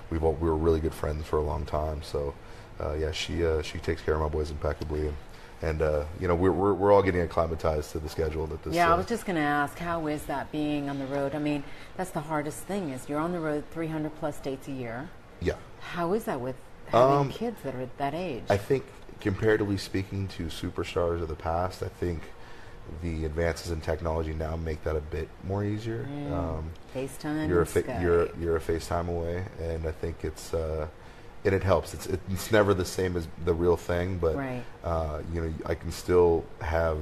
[SPEAKER 4] we were really good friends for a long time. So yeah, she takes care of my boys impeccably. And you know, we're all getting acclimatized to the schedule that this.
[SPEAKER 2] Yeah, I was just going to ask, how is that being on the road? I mean, that's the hardest thing, is you're on the road 300 plus dates a year.
[SPEAKER 4] Yeah.
[SPEAKER 2] How is that with having kids that are that age?
[SPEAKER 4] I think, comparatively speaking to superstars of the past, I think the advances in technology now make that a bit more easier.
[SPEAKER 2] FaceTime.
[SPEAKER 4] You're a FaceTime away, and I think it's. And it helps. It's never the same as the real thing, but
[SPEAKER 2] right.
[SPEAKER 4] You know, I can still have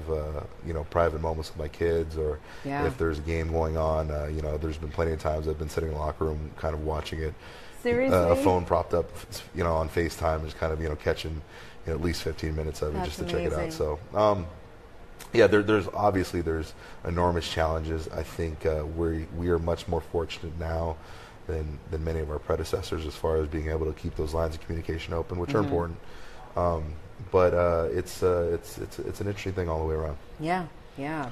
[SPEAKER 4] you know, private moments with my kids, or if there's a game going on. You know, there's been plenty of times I've been sitting in the locker room, kind of watching it.
[SPEAKER 2] Seriously,
[SPEAKER 4] a phone propped up, you know, on FaceTime, just kind of, you know, catching, you know, at least 15 minutes of it.
[SPEAKER 2] That's
[SPEAKER 4] just to
[SPEAKER 2] amazing.
[SPEAKER 4] check it out. So Yeah, there's obviously there's enormous challenges. I think we are much more fortunate now than many of our predecessors as far as being able to keep those lines of communication open, which are important. But it's an interesting thing all the way around.
[SPEAKER 2] Yeah,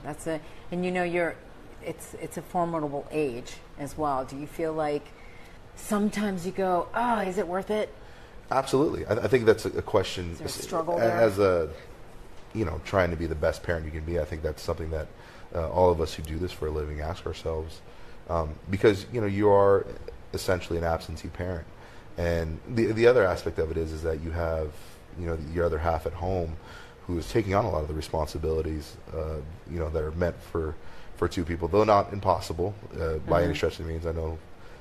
[SPEAKER 2] that's it. And it's a formidable age as well. Do you feel like sometimes you go, oh, is it worth it?
[SPEAKER 4] Absolutely. I think that's a question.
[SPEAKER 2] Is there a struggle there?
[SPEAKER 4] As a trying to be the best parent you can be, I think that's something that all of us who do this for a living ask ourselves, because you are essentially an absentee parent, and the other aspect of it is that you have your other half at home who is taking on a lot of the responsibilities that are meant for two people, though not impossible by any stretch of the means. I know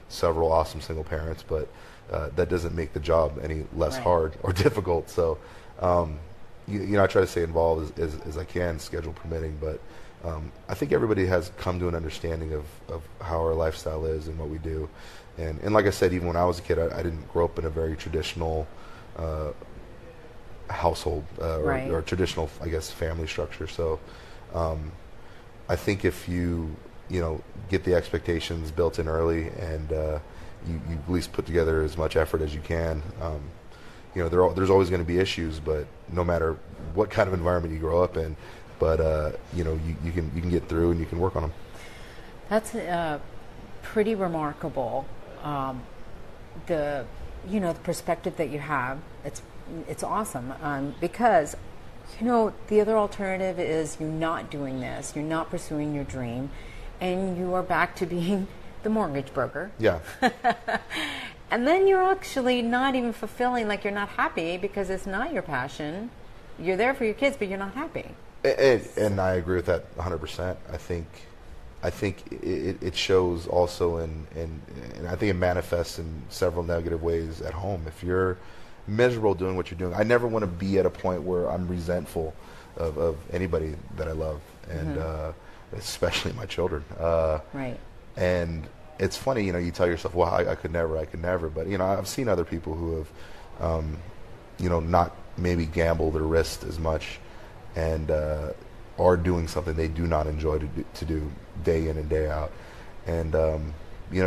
[SPEAKER 4] several awesome single parents, but that doesn't make the job any less hard or difficult. So I try to stay involved as I can, schedule permitting, but I think everybody has come to an understanding of how our lifestyle is and what we do. And like I said, even when I was a kid, I didn't grow up in a very traditional household or traditional, I guess, family structure. So I think if you get the expectations built in early and you at least put together as much effort as you can, there's always going to be issues, but no matter what kind of environment you grow up in, but you can get through and you can work on them.
[SPEAKER 2] That's pretty remarkable. The perspective that you have, it's awesome, because the other alternative is you're not doing this, you're not pursuing your dream, and you are back to being the mortgage broker.
[SPEAKER 4] Yeah.
[SPEAKER 2] And then you're actually not even fulfilling, like you're not happy because it's not your passion. You're there for your kids, but you're not happy.
[SPEAKER 4] And I agree with that 100%. I think it shows also and I think it manifests in several negative ways at home. If you're miserable doing what you're doing, I never want to be at a point where I'm resentful of anybody that I love, and especially my children.
[SPEAKER 2] Right.
[SPEAKER 4] And it's funny, you tell yourself, well, I could never. But, I've seen other people who have, not maybe gambled or risked as much and are doing something they do not enjoy to do day in and day out. And, you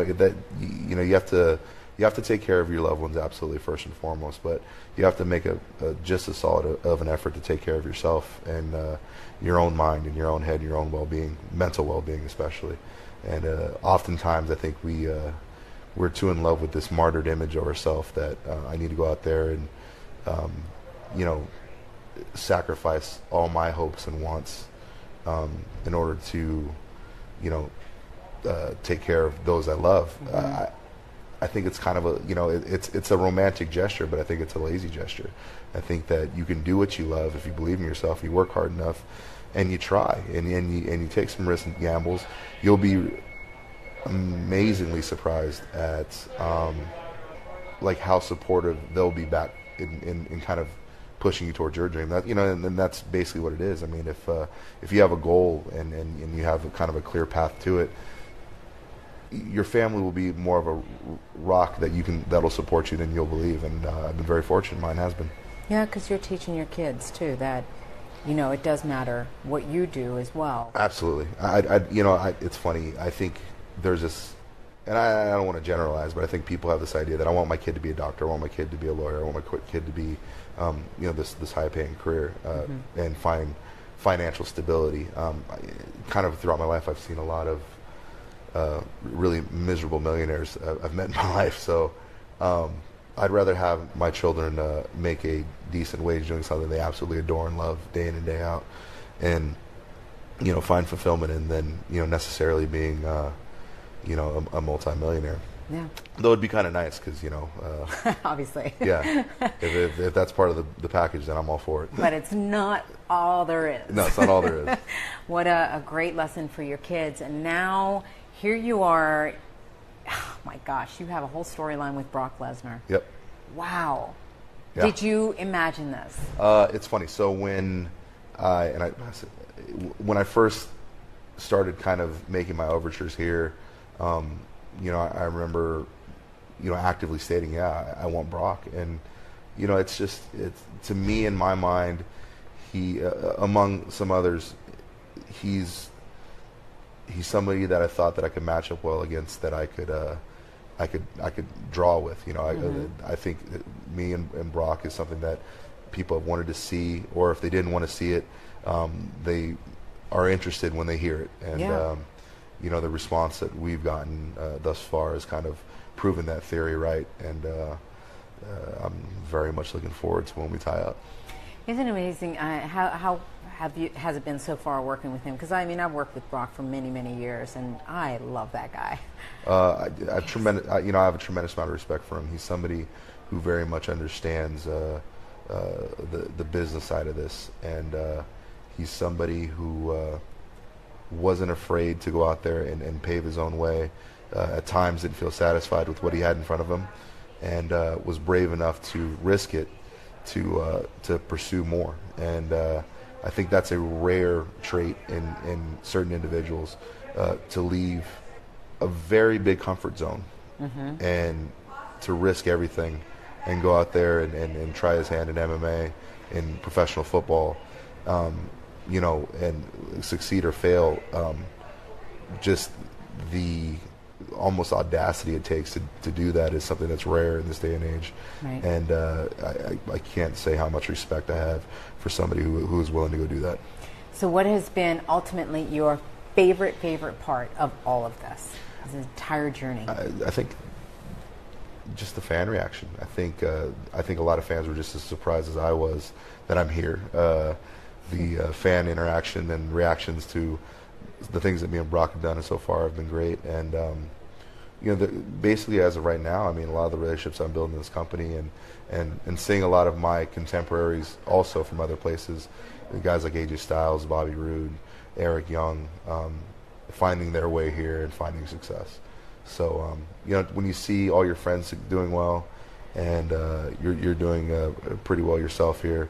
[SPEAKER 4] have to take care of your loved ones, absolutely, first and foremost. But you have to make a just as solid of an effort to take care of yourself and your own mind and your own head, your own well-being, mental well-being especially. And oftentimes I think we're too in love with this martyred image of ourselves that I need to go out there and, sacrifice all my hopes and wants in order to, take care of those I love. I think it's kind of it's a romantic gesture, but I think it's a lazy gesture. I think that you can do what you love if you believe in yourself, you work hard enough, and you try, and you take some risks and gambles. You'll be amazingly surprised at like how supportive they'll be back in kind of pushing you towards your dream. That and that's basically what it is. I mean, if you have a goal and you have kind of a clear path to it, your family will be more of a rock that'll support you than you'll believe. And I've been very fortunate. Mine has been. Yeah,
[SPEAKER 2] because you're teaching your kids too that it does matter what you do as well.
[SPEAKER 4] Absolutely. It's funny. I think there's this, and I don't want to generalize, but I think people have this idea that I want my kid to be a doctor, I want my kid to be a lawyer, I want my kid to be, this high-paying career and find financial stability. Kind of throughout my life, I've seen a lot of really miserable millionaires I've met in my life. So I'd rather have my children make a decent wage doing something they absolutely adore and love day in and day out, and find fulfillment in than necessarily being a multi-millionaire.
[SPEAKER 2] Yeah.
[SPEAKER 4] Though it'd be kind of nice because
[SPEAKER 2] obviously.
[SPEAKER 4] Yeah. If that's part of the package, then I'm all for it.
[SPEAKER 2] But it's not all there is.
[SPEAKER 4] No, it's not all there is.
[SPEAKER 2] What a great lesson for your kids. And now here you are. Oh my gosh, you have a whole storyline with Brock Lesnar.
[SPEAKER 4] Yep.
[SPEAKER 2] Wow.
[SPEAKER 4] Yeah.
[SPEAKER 2] Did you imagine this?
[SPEAKER 4] It's funny. So when I first started kind of making my overtures here, I remember, actively stating, yeah, I want Brock. And, it's to me, in my mind, he, among some others, he's somebody that I thought that I could match up well against, that I could draw with. You know, I think me and Brock is something that people have wanted to see, or if they didn't want to see it, they are interested when they hear it. And you know, the response that we've gotten thus far has kind of proven that theory right. And I'm very much looking forward to when we tie up.
[SPEAKER 2] Isn't it amazing? How has it been so far working with him? Because I mean, I've worked with Brock for many, many years, and I love that guy.
[SPEAKER 4] I have a tremendous amount of respect for him. He's somebody who very much understands the business side of this, and he's somebody who wasn't afraid to go out there and pave his own way. At times, didn't feel satisfied with what he had in front of him, and was brave enough to risk it to pursue more. And I think that's a rare trait in certain individuals, to leave a very big comfort zone and to risk everything and go out there and try his hand in MMA, in professional football, you know, and succeed or fail. Just the almost audacity it takes to do that is something that's rare in this day and age.
[SPEAKER 2] Right.
[SPEAKER 4] And I can't say how much respect I have for somebody who is willing to go do that.
[SPEAKER 2] So what has been ultimately your favorite part of all of this entire journey?
[SPEAKER 4] I think just the fan reaction. I think a lot of fans were just as surprised as I was that I'm here. The fan interaction and reactions to the things that me and Brock have done so far have been great. And you know, basically as of right now, I mean, a lot of the relationships I'm building in this company, and seeing a lot of my contemporaries also from other places, guys like AJ Styles, Bobby Roode, Eric Young, finding their way here and finding success. So you know, when you see all your friends doing well, and you're doing pretty well yourself here,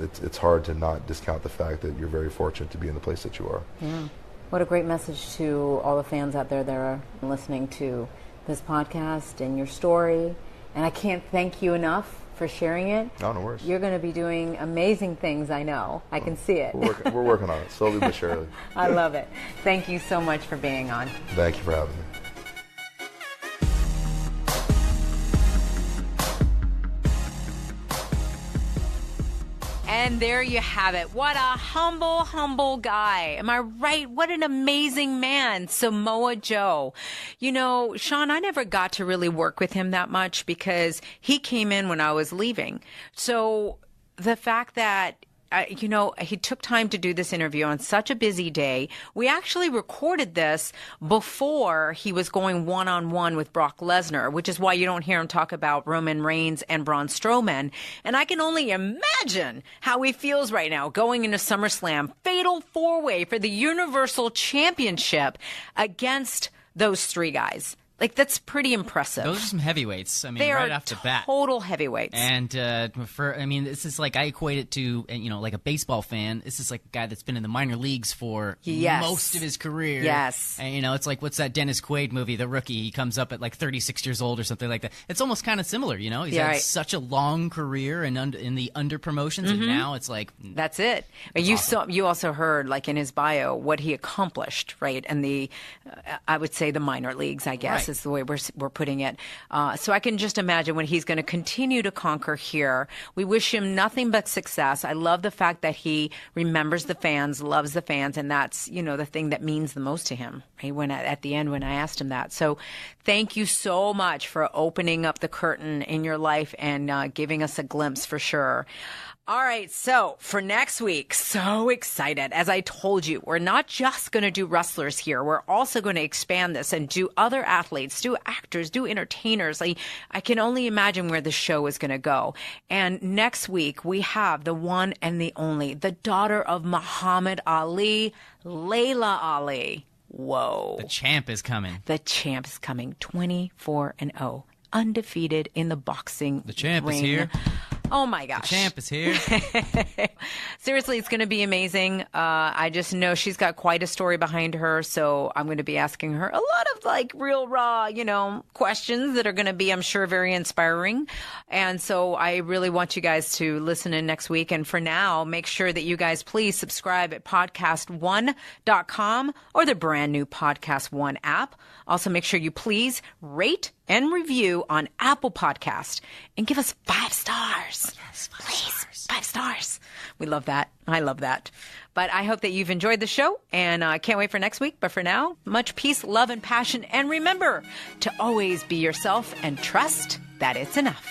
[SPEAKER 4] it's hard to not discount the fact that you're very fortunate to be in the place that you are.
[SPEAKER 2] Yeah. What a great message to all the fans out there that are listening to this podcast and your story. And I can't thank you enough for sharing it.
[SPEAKER 4] No worries.
[SPEAKER 2] You're going to be doing amazing things, I know. I can see it.
[SPEAKER 4] We're working on it, slowly but surely.
[SPEAKER 2] I love it. Thank you so much for being on.
[SPEAKER 4] Thank you for having me.
[SPEAKER 2] And there you have it. What a humble guy. Am I right? What an amazing man, Samoa Joe. You know, Sean, I never got to really work with him that much because he came in when I was leaving. So the fact that you know, he took time to do this interview on such a busy day. We actually recorded this before he was going one-on-one with Brock Lesnar, which is why you don't hear him talk about Roman Reigns and Braun Strowman. And I can only imagine how he feels right now going into SummerSlam, fatal four-way for the Universal Championship against those three guys. Like, that's pretty impressive.
[SPEAKER 3] Those are some heavyweights. I mean,
[SPEAKER 2] they
[SPEAKER 3] right
[SPEAKER 2] are
[SPEAKER 3] off the bat.
[SPEAKER 2] Total heavyweights.
[SPEAKER 3] And I mean, this is like, I equate it to, you know, like a baseball fan. This is like a guy that's been in the minor leagues for most of his career.
[SPEAKER 2] Yes.
[SPEAKER 3] And, you know, it's like, what's that Dennis Quaid movie, The Rookie? He comes up at like 36 years old or something like that. It's almost kind of similar, you know? He's had such a long career in the under promotions, and now it's like...
[SPEAKER 2] That's it. You also heard, like, in his bio, what he accomplished, right? And the, I would say the minor leagues, I guess, is the way we're putting it. So I can just imagine when he's going to continue to conquer here. We wish him nothing but success. I love the fact that he remembers the fans, loves the fans, and that's, you know, the thing that means the most to him, right? When at the end, when I asked him that. So thank you so much for opening up the curtain in your life and giving us a glimpse for sure. All right, so for next week, so excited. As I told you, we're not just going to do wrestlers here. We're also going to expand this and do other athletes, do actors, do entertainers. I can only imagine where the show is going to go. And next week, we have the one and the only, the daughter of Muhammad Ali, Layla Ali. Whoa.
[SPEAKER 3] The champ is coming.
[SPEAKER 2] The champ is coming, 24-0, undefeated in the boxing
[SPEAKER 3] The champ
[SPEAKER 2] ring.
[SPEAKER 3] is here.
[SPEAKER 2] Oh my gosh.
[SPEAKER 3] The champ is here.
[SPEAKER 2] Seriously, it's going to be amazing. I just know she's got quite a story behind her, so I'm going to be asking her a lot of like real raw, questions that are going to be, I'm sure, very inspiring. And so I really want you guys to listen in next week. And for now, make sure that you guys please subscribe at podcast1.com or the brand new Podcast One app. Also, make sure you please rate and review on Apple Podcast and give us 5 stars.
[SPEAKER 3] Yes, 5
[SPEAKER 2] please,
[SPEAKER 3] stars.
[SPEAKER 2] 5 stars. We love that. I love that. But I hope that you've enjoyed the show, and I can't wait for next week. But for now, much peace, love, and passion. And remember to always be yourself and trust that it's enough.